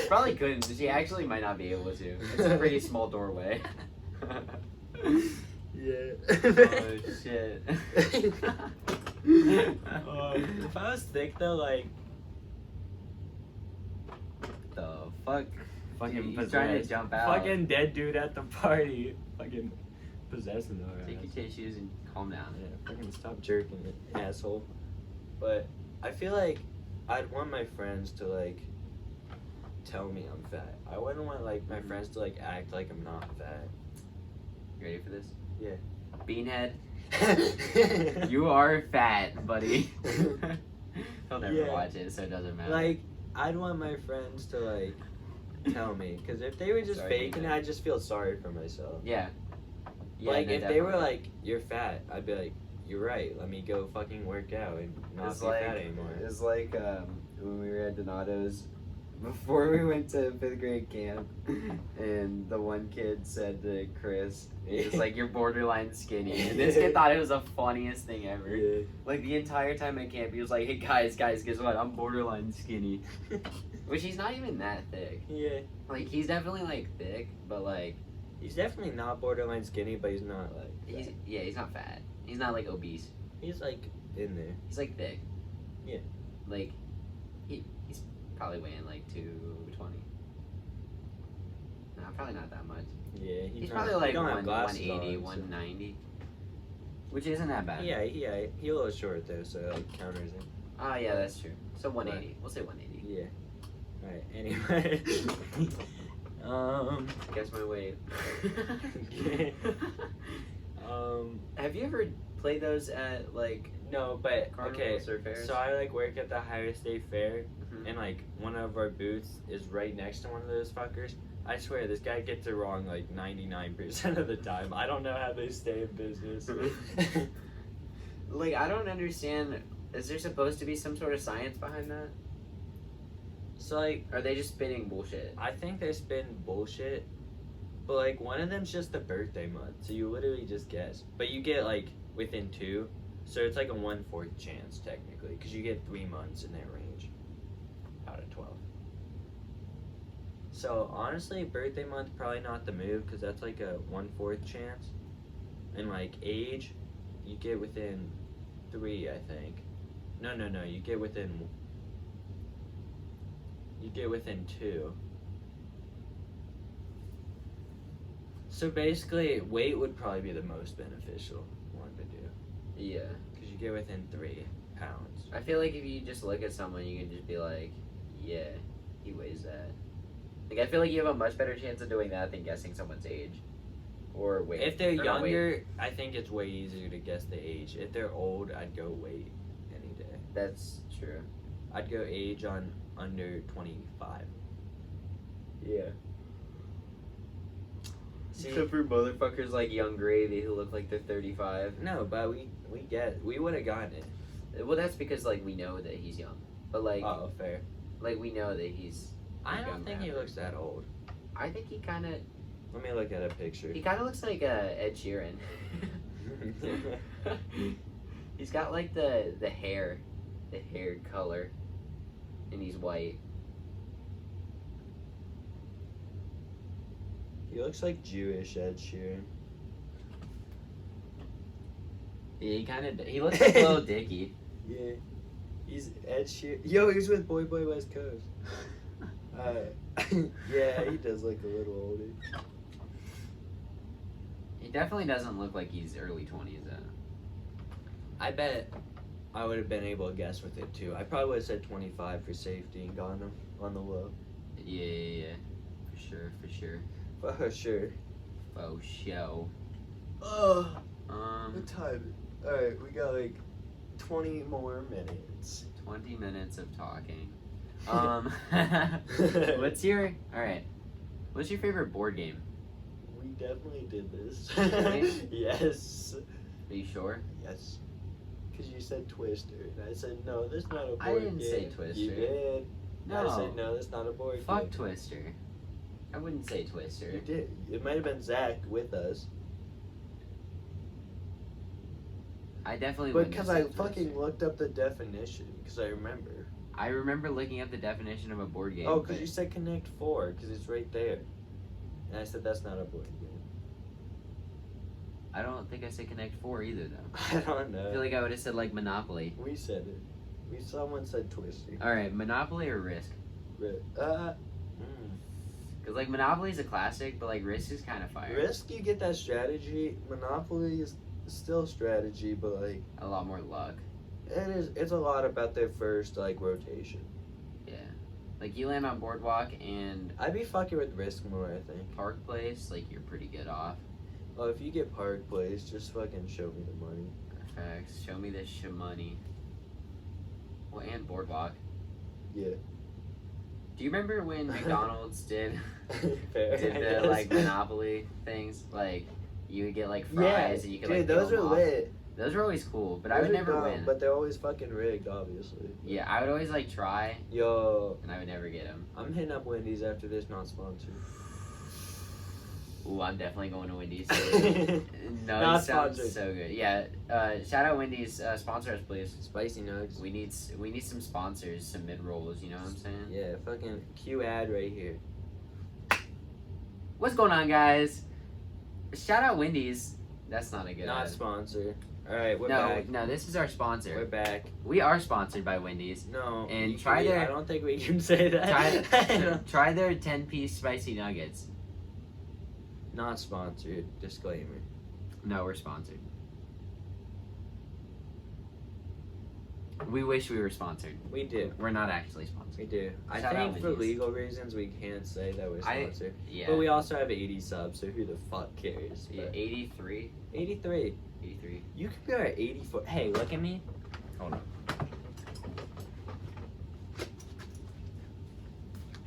Probably couldn't. She actually might not be able to. It's a pretty small doorway. Yeah. Oh shit. If I was thick though, like The fuck? fucking He's possessed. trying to jump out. Fucking dead dude at the party. Fucking possessing her. Take your tissues and calm down. Yeah, fucking stop jerking it, asshole. But I feel like I'd want my friends to like tell me I'm fat. I wouldn't want like my friends to like act like I'm not fat. You ready for this? Yeah. Beanhead, you are fat, buddy. He'll never Yeah. watch it, so it doesn't matter. Like, I'd want my friends to like tell me, because if they were just Sorry, faking it, man. I'd just feel sorry for myself. yeah. Like, no, if they were definitely. like, "You're fat," I'd be like, "You're right. Let me go fucking work out and not It's be like fat anymore." it's like when we were at Donato's before we went to 5th grade camp, and the one kid said to Chris, he was like, "You're borderline skinny," and this kid thought it was the funniest thing ever. Yeah. Like the entire time at camp, he was like, "Hey guys, guess what? I'm borderline skinny," which he's not even that thick. Yeah. Like he's definitely like thick, but like He's definitely not borderline skinny, but he's not like. he's not fat. He's not like obese. He's like in there. He's like thick. Yeah. Like, he's probably weighing like 220. No, probably not that much. Yeah, He's not, probably like he don't have glasses 180, on, 190. Which isn't that bad. Yeah, he a little short though, so it like, counters him. Oh, yeah, that's true. So 180. We'll say 180. Yeah. Alright, anyway. Guess my weight. Have you ever played those at, like, no, but okay, carnivals or fairs? so I like work at the Ohio State Fair, Mhm. and like one of our booths is right next to one of those fuckers. I swear, this guy gets it wrong like 99% of the time. I don't know how they stay in business. Like, I don't understand. Is there supposed to be some sort of science behind that? So like, Or are they just spinning bullshit? I think they spin bullshit, but like one of them's just the birthday month, so you literally just guess. But you get like within 2, so it's like a 1/4 chance technically, because you get 3 months in that range out of 12. So honestly, birthday month probably not the move, because that's like a 1/4 chance, and like age, you get within 3, I think. No, you get within. You get within 2. So basically, weight would probably be the most beneficial one to do, Yeah. because you get within 3 pounds. I feel like if you just look at someone, you can just be like, yeah, he weighs that. Like, I feel like you have a much better chance of doing that than guessing someone's age. Or weight. If they're Or not weight. younger, I think it's way easier to guess the age. If they're old, I'd go weight any day. That's true. I'd go age on under 25. Yeah. See, Except for motherfuckers like Young Gravy who look like they're 35. no, but we would have gotten it. Well, that's because, like, we know that he's young. But, like, Oh, fair. like we know that he's... I don't young think he rapper. looks that old. I think he kind of... Let me look at a picture. He kind of looks like Ed Sheeran. He's got, like, the hair color. And he's white. He looks like Jewish Ed Sheeran. Yeah, he looks like Lil Dicky. Yeah. He's Ed Sheeran. Yo, he's with Boy Boy West Coast. Yeah, he does look a little older. He definitely doesn't look like he's early 20s, though. I bet I would have been able to guess with it too. I probably would have said 25 for safety and gotten him on the low. Yeah. For sure. For sure. Faux show. What time? Alright, we got like 20 more minutes. 20 minutes of talking. What's your favorite board game? We definitely did this. Really? Yes. Are you sure? Yes. Because you said Twister, and I said, no, that's not a board I didn't game. say Twister. You did. No. I said, no, that's not a board Fuck game. Twister. I wouldn't say Twister. You did. It might have been Zach with us. I definitely But wouldn't because have I said fucking Twister. looked up the definition, because I remember. I remember looking up the definition of a board game. Oh, because but you said Connect 4, because it's right there. And I said, that's not a board game. I don't think I said Connect 4 either, though. I don't know. I feel like I would have said, like, Monopoly. We said it. Someone said Twister. Alright, Monopoly or Risk? Because Because, like, Monopoly's a classic, but, like, Risk is kind of fire. Risk, you get that strategy. Monopoly is still strategy, but, like, A lot more luck. it's a lot about their first, like, rotation. Yeah. Like, you land on Boardwalk and I'd be fucking with Risk more, I think. Park Place, like, you're pretty good off. Well, if you get Park Place, just fucking show me the money. Facts. Show me this money. Well, and Boardwalk. Yeah. Do you remember when McDonald's did Fair. the, like, Monopoly things? Like, you would get, like, fries and you could, like, dude, those peel are 'em off. lit. Those were always cool, but I Those would are never dumb, win. But they're always fucking rigged, obviously. Yeah, I would always, like, try, Yo, and I would never get them. I'm hitting up Wendy's after this, not sponsored. Ooh, I'm definitely going to Wendy's. No, Not it sounds sponsored. so good. Yeah, shout out Wendy's. Sponsor us, please. Spicy nugs. We need some sponsors, some mid rolls. You know what I'm saying? Yeah, fucking Q ad right here. What's going on, guys? Shout out Wendy's. That's not a good Not ad. sponsor. All right, we're No, back. no, this is our sponsor. We're back. We are sponsored by Wendy's. No, And you try can- their- I don't think we can say that. Try their 10-piece spicy nuggets. Not sponsored. Disclaimer. No, we're sponsored. We wish we were sponsored. We do. We're not actually sponsored. We do. I Shout out think for Wendy's. legal reasons we can't say that we're sponsored. Yeah. But we also have 80 subs, so who the fuck cares? Yeah, But 83. 83. 83. You could be at 84. Hey, look at me. Hold on.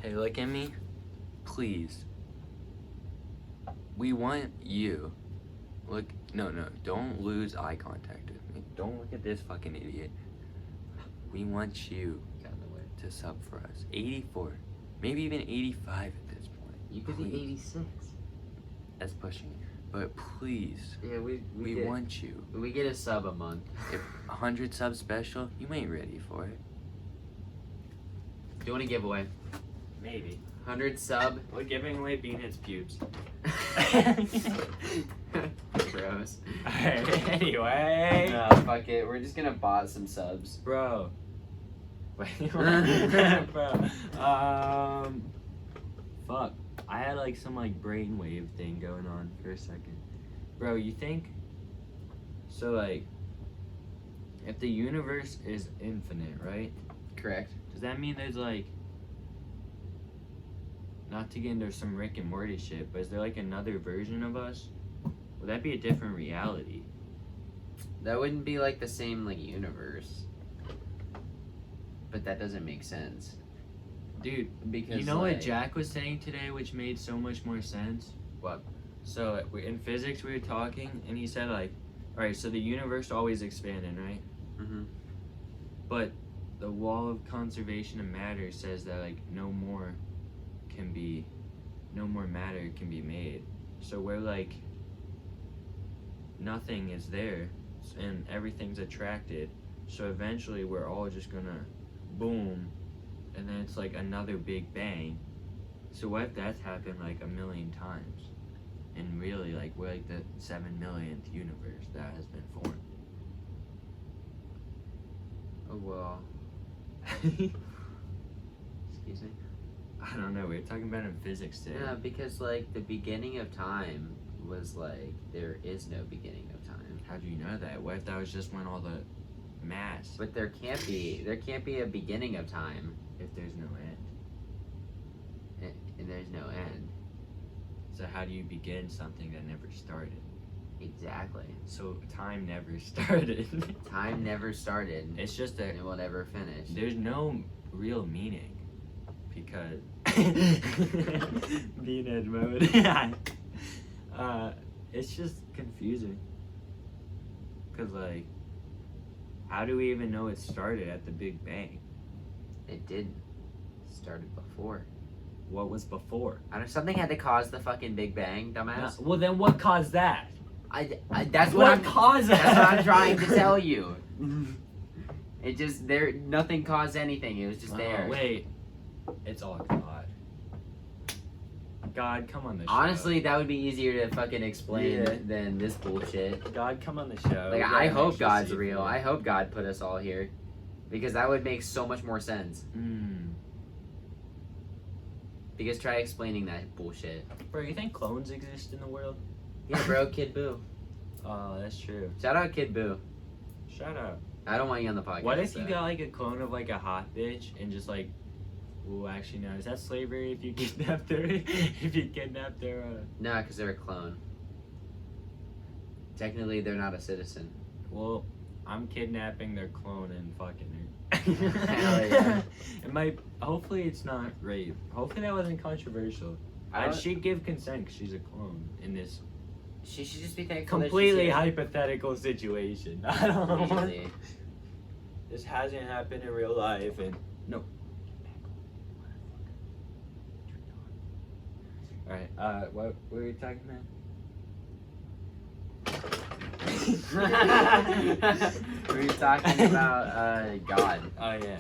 Hey, look at me. Please. We want you. Look, no, don't lose eye contact with me. Don't look at this fucking idiot. We want you Got in the way. to sub for us. 84. Maybe even 85 at this point. You could be Please. 86. That's pushing it. But please, Yeah, we we want you. We get a sub a month. If 100 sub special, you ain't ready for it. Do you want a giveaway? Maybe. 100 sub. We're giving away Beanhead's pubes. Gross. Alright, anyway. No, fuck it. We're just gonna bot some subs. Bro. Wait, bro. Fuck. I had like some like brainwave thing going on for a second. Bro, you think? So like, if the universe is infinite, right? Correct. Does that mean there's like, not to get into some Rick and Morty shit, but is there like another version of us? Would that be a different reality? That wouldn't be like the same like universe. But that doesn't make sense. Dude, Because you know like, what Jack was saying today, which made so much more sense? What? So in physics we were talking, and he said like, all right, so the universe always expanding, right? Mm-hmm. But the law of conservation of matter says that like no more matter can be made. So we're like, nothing is there, and everything's attracted. So eventually we're all just gonna boom, and then it's like another big bang. So what if that's happened like a million times? And really, like, we're like the 7 millionth universe that has been formed. Oh well. Excuse me. I don't know, we were talking about it in physics today. Yeah, because like the beginning of time was like there is no beginning of time. How do you know that? What if that was just when all the mass, But there can't be a beginning of time, if there's no end? and there's no end. So how do you begin something that never started? Exactly. So time never started. Time never started, It's just and that it will never finish. there's no real meaning because being in mode. It's just confusing. Cause like, how do we even know it started at the Big Bang? It did started before. What was before? I don't. Something had to cause the fucking Big Bang, dumbass. Well, then what caused that? That's what I'm. caused That's that? what I'm trying to tell you. It just there. Nothing caused anything. It was just there. Wait, it's all God. God, come on the show. Honestly, that would be easier to fucking explain Yeah. than this bullshit. God, come on the show. Like, We I gotta hope actually God's see real. it. I hope God put us all here. Because that would make so much more sense. Because try explaining that bullshit. Bro, you think clones exist in the world? Yeah, bro, Kid Boo. Oh, that's true. Shout out Kid Boo. Shut up. I don't want you on the podcast. What if you though. got like a clone of like a hot bitch and just like, ooh, actually no, is that slavery if you kidnapped her? If you kidnapped her? No, because they're a clone. Technically, they're not a citizen. Well, I'm kidnapping their clone and fucking her. Hell yeah. It might. Hopefully, it's not rape. Hopefully, that wasn't controversial. I don't- She'd give consent because she's a clone in this She should just be thankful that she's completely here. hypothetical situation. I don't know. Easily. This hasn't happened in real life, and no. All right. What were we talking about? We were talking about God. Oh yeah,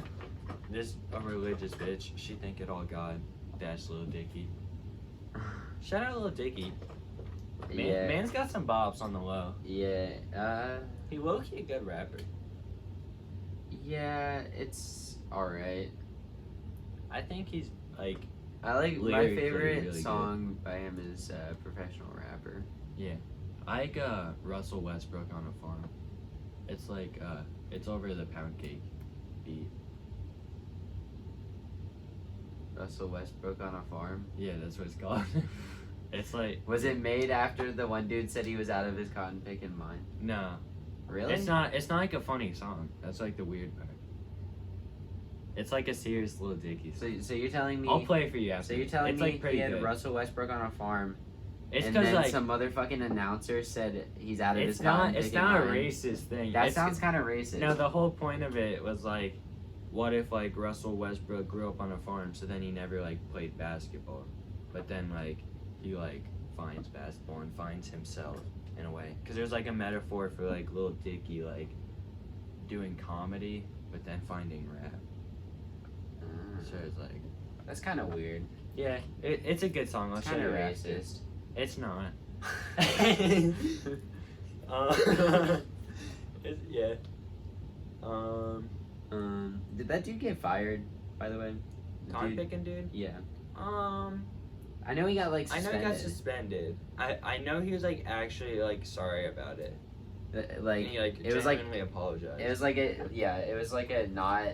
this a religious bitch. She think it all God. Dash Lil Dicky. Shout out Lil Dicky. Yeah. Man's got some bops on the low. Yeah. He low-key a good rapper. Yeah, it's alright. I think he's like I like my lyrically favorite really song by him is Professional Rapper. I like Russell Westbrook on a Farm. It's like it's over the Pound Cake beat. Russell Westbrook on a Farm. Yeah, that's what it's called. It's like Was it made after the one dude said he was out of his cotton picking mind? no. Really? It's not like a funny song. That's like the weird part. It's like a serious Lil Dicky song. So you're telling me? I'll play it for you after. So you're telling it's me like pretty he had good. Russell Westbrook on a farm, It's and because then like some motherfucking announcer said he's out of his it's not cotton it's picking not a mind? racist thing. That It's- sounds kind of racist. No, the whole point of it was like, what if like Russell Westbrook grew up on a farm, so then he never like played basketball, but then like he like finds basketball and finds himself in a way. Because there's like a metaphor for like Lil Dicky like doing comedy, but then finding rap. So it's like, That's kind of weird. yeah, it's a good song. I'll It's show kind you of after. racist. It's not. Yeah. Did that dude get fired? By the way, The Con dude- picking dude. Yeah, I I know he got like know suspended. he got suspended. I know he was like actually like sorry about it. Like And he like it was like genuinely apologized. it was like it was like a not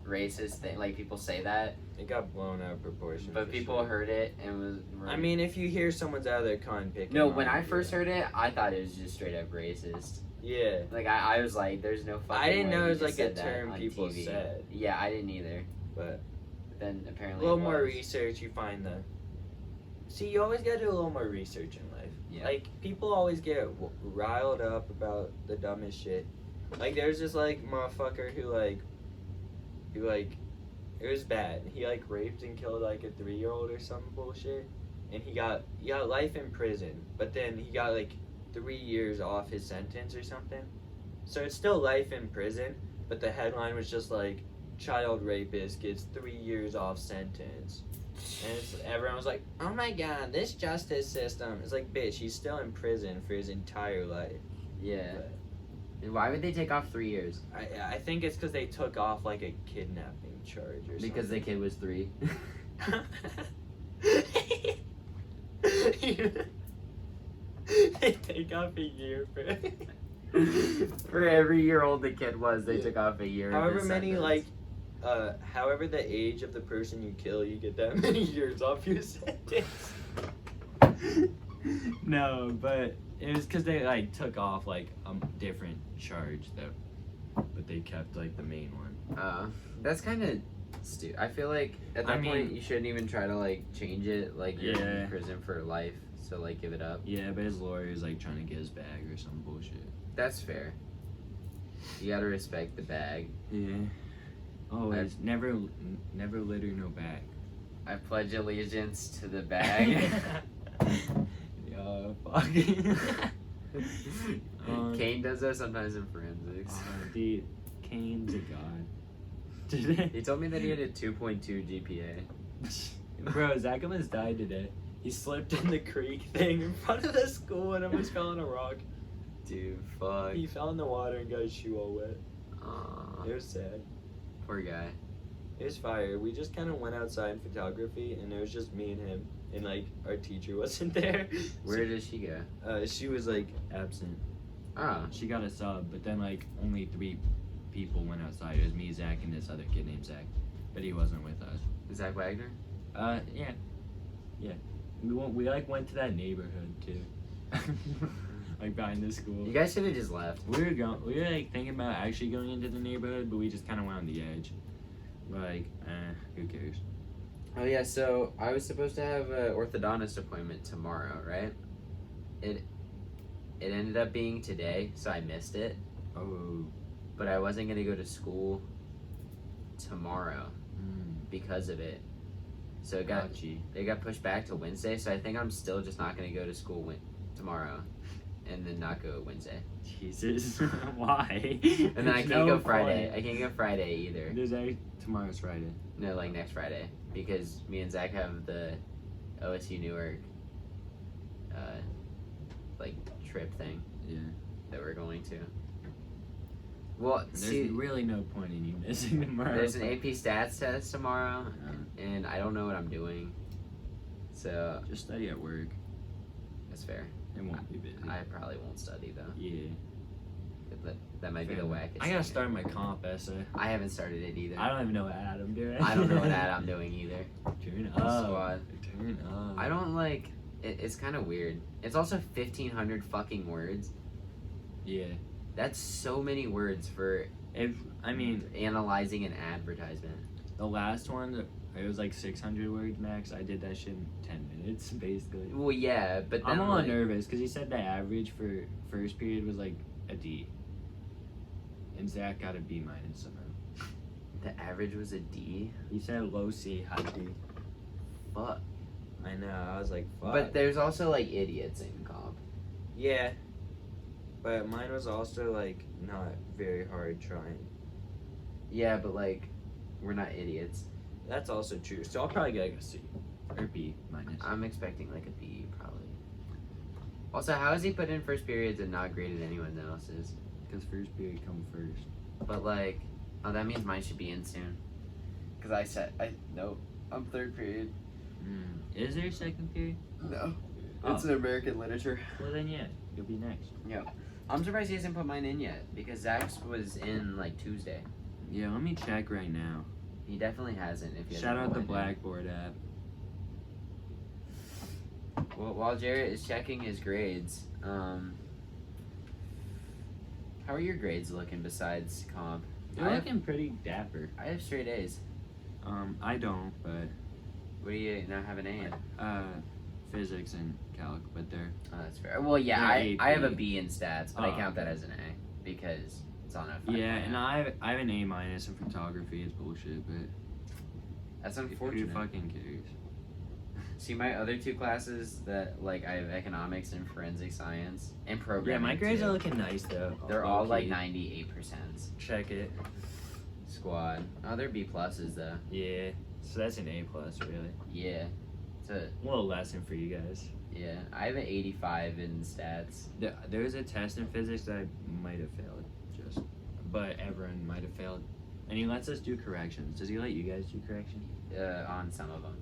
racist thing. Like people say that, It got blown out of proportion. but for people sure. heard it and was. I mean, if you hear someone's out of their con picking. no, when I first heard it, I thought it was just straight up racist. Yeah. Like I was like, "There's no fucking." I didn't way know he it was just like a said that term on people TV. said. Yeah, I didn't either. But But then a apparently, little it more was. research, you find the. See, you always gotta do a little more research in life. Yeah. Like people always get riled up about the dumbest shit. Like there's this like motherfucker who like, it was bad. He like raped and killed like a 3-year-old or some bullshit, and he got life in prison. But then he got like 3 years off his sentence or something. So it's still life in prison, but the headline was just like, child rapist gets 3 years off sentence. And everyone was like, oh my god, this justice system. It's like, bitch, he's still in prison for his entire life. Yeah. But And why would they take off 3 years? I think it's because they took off like a kidnapping charge or Because the kid was 3. something. They take off a year for For every year old the kid was, they Yeah. took off a year. of however his many sentence. like however the age of the person you kill, you get that many years off your sentence. No, but it was because they like took off like a different charge though, but they kept like the main one. That's kind of stupid. I feel like at that I point mean- you shouldn't even try to like change it. Like you're Yeah. in prison for life, so like give it up. Yeah, but his lawyer is like trying to get his bag or some bullshit. That's fair. You gotta respect the bag. Yeah. Always never litter no bag. I pledge allegiance to the bag. Yeah, fuck. Kane does that sometimes in forensics. Dude, Kane's a god. He told me that he had a 2.2 GPA. Bro, Zach almost died today. He slipped in the creek thing in front of the school and almost fell on a rock. Dude, fuck. He fell in the water and got his shoe all wet. Aw, It was sad. poor guy. It was fire. We just kind of went outside in photography, and it was just me and him, and like our teacher wasn't there. Where does she go? She was like, Absent. Oh, She got a sub, but then like only 3 people went outside. It was me, Zach, and this other kid named Zach, but he wasn't with us. Zach Wagner? Yeah. We like went to that neighborhood too, like behind the school. You guys should have just left. We were like thinking about actually going into the neighborhood, but we just kind of went on the edge. We're like, who cares? Oh yeah, so I was supposed to have an orthodontist appointment tomorrow, right? It ended up being today, so I missed it. Oh. But I wasn't gonna go to school tomorrow Mm, because of it. So it got pushed back to Wednesday. So I think I'm still just not gonna go to school tomorrow, and then not go Wednesday. Jesus. Why? And then I There's can't no go Friday. point. I can't go Friday either. Tomorrow's Friday. No, like next Friday, because me and Zach have the OSU Newark like trip thing Yeah. that we're going to. Well, There's see, really no point in you missing tomorrow. there's an AP Stats test tomorrow, and I don't know what I'm doing. So Just study at work. that's fair. It won't be busy. I probably won't study though. Yeah. That might be the wackest. I gotta thing. start my comp essay. I haven't started it either. I don't even know what ad I'm doing. I don't know what ad I'm doing either. Turn Oh, up. squad. Turn up. I don't like. It's kind of weird. It's also 1,500 fucking words. Yeah. That's so many words for I mean, analyzing an advertisement. the last one, it was like 600 words max. I did that shit in 10 minutes, basically. Well, yeah, but then I'm a little like, nervous because he said the average for first period was like a D. And Zach got a B minus somehow. the average was a D. He said low C, high D. Fuck. I know, I was like, fuck. But there's also like idiots in comp. Yeah. But mine was also like not very hard trying. Yeah, but like, we're not idiots. That's also true. So I'll probably get like a C or B minus. I'm expecting like a B probably. Also, how has he put in first periods and not graded anyone else's? Because first period come first. But like, oh, that means mine should be in soon. Cause nope, I'm third period. Is there a second period? No, Oh. it's an American literature. Well then, yeah, you'll be next. I'm surprised he hasn't put mine in yet because Zach's was in like Tuesday. Yeah, let me check right now. He definitely hasn't. If he Shout hasn't out put the mine Blackboard app. in. Well, while Jarrett is checking his grades, how are your grades looking besides comp? You're looking pretty dapper. I have straight A's. I don't, but What do you not have an A in? physics and calc, but they're Oh, that's fair. Well, yeah, Yeah, I have a AP. B in stats, but I Oh, count that okay. as an A because it's on a 5. yeah, and I have an A minus in photography. It's bullshit, but That's who unfortunate. fucking cares? See, my other two classes that like I have economics and forensic science and Yeah, programming. my grades too. are looking nice though. They're all like Low-key. 98%. Check it. Squad. Oh, they're B pluses though. Yeah, so that's an A plus, really. Yeah. It's a Little lesson for you guys. yeah. I have an 85 in stats. There was a test in physics that I might have failed, but everyone might have failed. And he lets us do corrections. Does he let you guys do corrections? On some of them.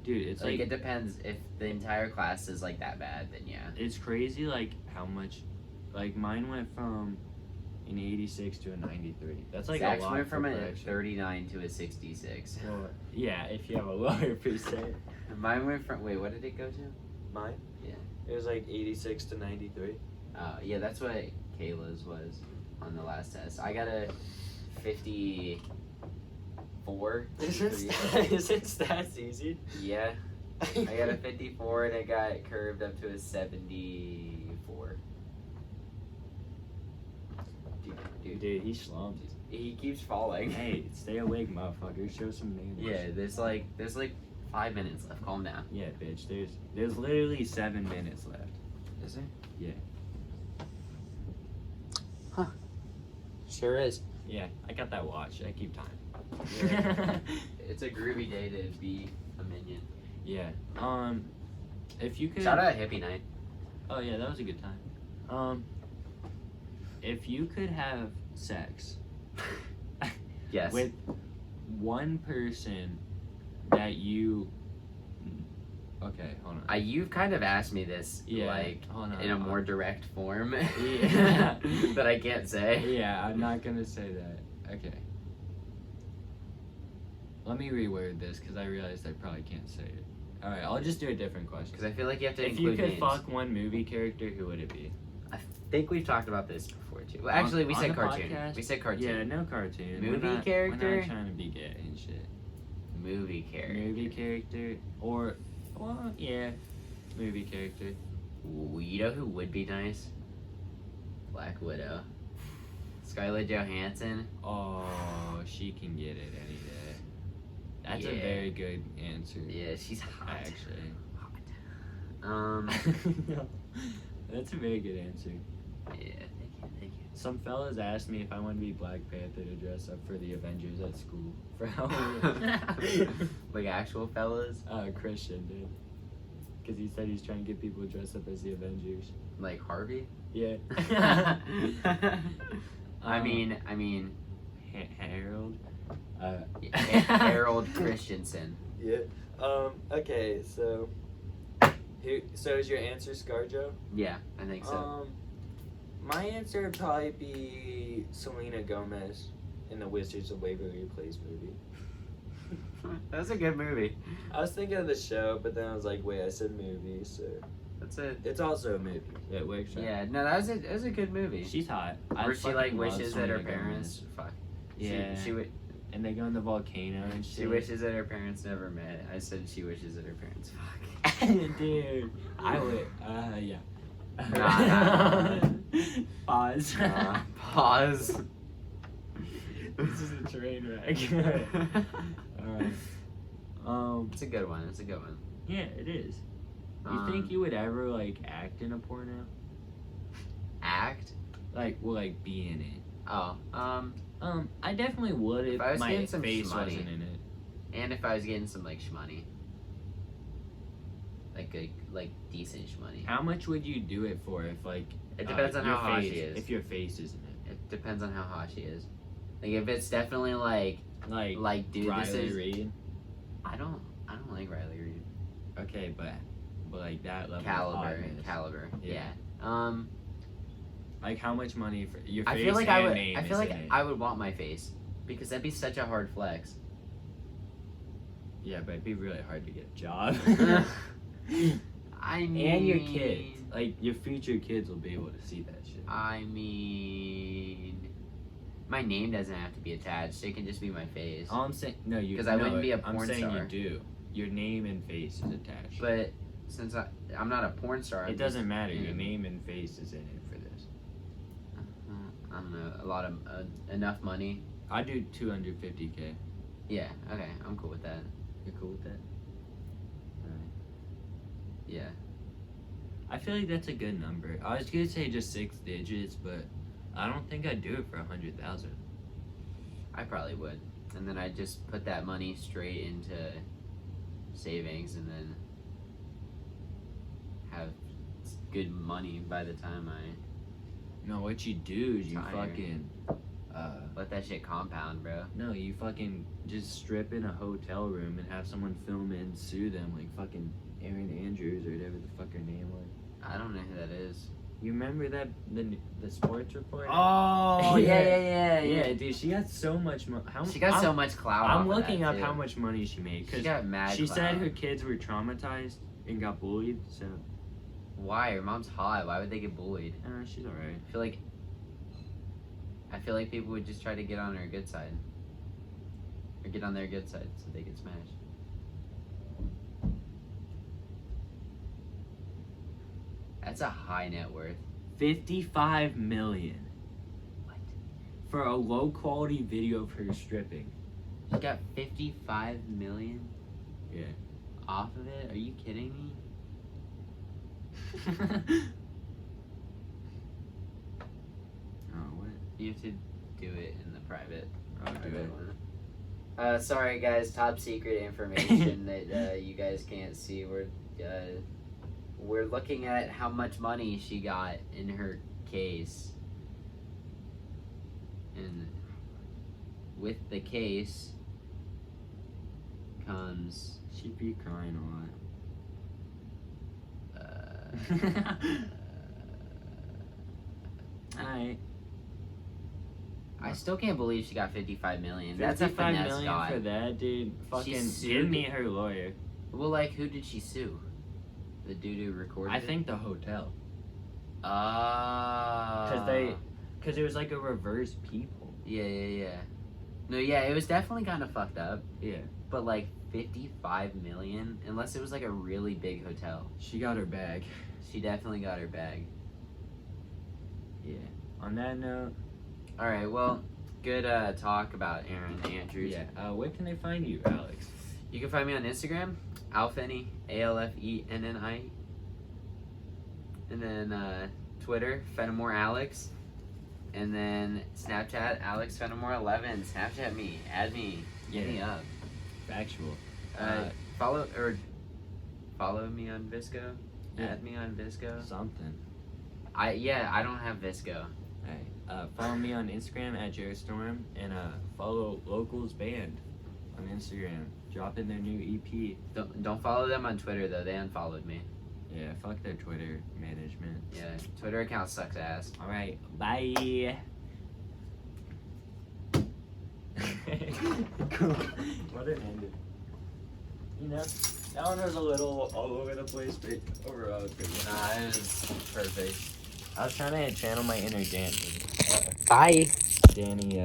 Dude, it's Like like it depends if the entire class is like that bad, then yeah. it's crazy like how much like mine went from an 86 to a 93. That's like Zach's a lot went from for a correction. 39 to a 66. Well, yeah, if you have a lower percent. Mine went from wait, what did it go to? Mine? Yeah. It was like 86 to 93. Yeah, that's what Kayla's was on the last test. I got a 54. Isn't stats easy? Yeah, I got a 54 and it got curved up to a 74. Dude, he slumps. He keeps falling. Hey, stay awake, motherfucker. Show some manners. Yeah, there's like 5 minutes left. Calm down. Yeah, bitch. There's literally 7 minutes left. Is there? Yeah. Sure is. Yeah, I got that watch. I keep time. Yeah. It's a groovy day to be a minion. Yeah. If you could. Shout out Hippie Night. Oh yeah, that was a good time. If you could have sex Yes. with one person that you. Okay, hold on. You've kind of asked me this, like, hold on. in a more direct form Yeah. that I can't say. Yeah, I'm not gonna say that. Okay. Let me reword this because I realized I probably can't say it. All right, I'll just do a different question. Because I feel like you have to If you include could names. fuck one movie character, who would it be? I think we've talked about this before too. Well, actually, we On said the cartoon. podcast? We said cartoon. Yeah, no cartoon. Movie We're not character? trying to be gay and shit. Movie character. Movie character or, well, yeah, movie character. Ooh, you know who would be nice? Black Widow. Scarlett Johansson. Oh, she can get it any day. That's a Yeah. very good answer. Yeah, she's hot. Actually. Hot. That's a very good answer. Yeah. Thank you. Some fellas asked me if I want to be Black Panther to dress up for the Avengers at school for Halloween. Like actual fellas, Christian did. Because he said he's trying to get people to dress up as the Avengers. like Harvey. Yeah. I mean, Harold. Harold Christensen. Yeah. Okay. So is your answer ScarJo? Yeah, I think so. My answer would probably be Selena Gomez in the Wizards of Waverly Place movie. That's a good movie. I was thinking of the show, but then I was like, wait, I said movie, so That's it. it's also a movie. It works out. Yeah, no, that was a good movie. She's hot. Where she like fucking love wishes that her Selena parents. Gomez. Fuck. Yeah. She And they go in the volcano and shit. She wishes that her parents never met. I said she wishes that her parents fuck. Dude, I would. Yeah. Nah. Pause. Pause. This is a train wreck. Alright. It's a good one. It's a good one. Yeah, it is. You think you would ever like act in a porno? Act? Like, well, like be in it. Oh, I definitely would if I was my getting some face shmoney. wasn't in it. and if I was getting some like shmoney, like decent shmoney. How much would you do it for if like? It depends on your how hot face- she is. If your face isn't it. It depends on how hot she is. Like if it's definitely like dude, Riley this is. Reid. I don't like Riley Reid. Okay, but like that level of Caliber. Yeah. Yeah. Like how much money for your face I feel like and I would. name I feel is like in it. I would want my face because that'd be such a hard flex. Yeah, but it'd be really hard to get a job. I mean, And your kids, like your future kids, will be able to see that shit. I mean, my name doesn't have to be attached. It can just be my face. All I'm saying, no, you. 'Cause I no, wouldn't be a I'm porn saying star. you do. Your name and face is attached. But since I'm not a porn star, it doesn't matter. Your Mm. name and face is in it for this. I don't know. A lot of enough money. I do 250K. Yeah. Okay. I'm cool with that. You're cool with that? Alright. Yeah. I feel like that's a good number. I was gonna say just 6 digits, but I don't think I'd do it for 100,000. I probably would. And then I just put that money straight into savings, and then have good money by the time I No, what you do is you Retire. fucking. let that shit compound, bro. No, you fucking just strip in a hotel room and have someone film it and sue them, like fucking Erin Andrews or whatever the fuck her name was. I don't know who that is. You remember that the sports reporter? Oh yeah, dude, she got so much money. She got so much clout. off I'm of looking that, up too. how much money she made She because got mad. she said clout. her kids were traumatized and got bullied. So Why? Her mom's hot. Why would they get bullied? she's alright. I feel like people would just try to get on her good side. Or get on their good side so they get smashed. That's a high net worth. 55 million What? for a low quality video of her stripping. She got 55 million Yeah. off of it? Are you kidding me? Oh, what? You have to do it in the private. Oh, do it. Sorry guys, top secret information that you guys can't see. We're looking at how much money she got in her case. And with the case comes She'd be crying a lot. Alright. I still can't believe she got 55 million. That's a 55 finesse million guy. for that, dude. Fucking sued- give me her lawyer. Well, like, who did she sue? The dude who recorded I it? think the hotel. Because Because it was like a reverse people. Yeah. No, yeah, it was definitely kind of fucked up. Yeah. But, like, 55 million? Unless it was, like, a really big hotel. She got her bag. She definitely got her bag. Yeah. On that note, Alright, well, good talk about Erin Andrews. yeah. Where can they find you, Alex? You can find me on Instagram, Alfenny, ALFENNI. And then Twitter, Fenimore Alex. And then Snapchat, Alex Fenimore 11. Snapchat me, add me, hit me up. Factual. Follow me on Visco. Yeah. Add me on Visco. Something. I don't have Visco. Hey. Follow me on Instagram at JaredStorm and follow Locals Band on Instagram. Dropping their new EP. Don't follow them on Twitter though. They unfollowed me. Yeah, fuck their Twitter management. Yeah, Twitter account sucks ass. All right, bye. Cool. What an ending. You know, that one was a little all over the place, but overall it's pretty good. Nah, it was perfect. I was trying to channel my inner Danny. Bye. Danny,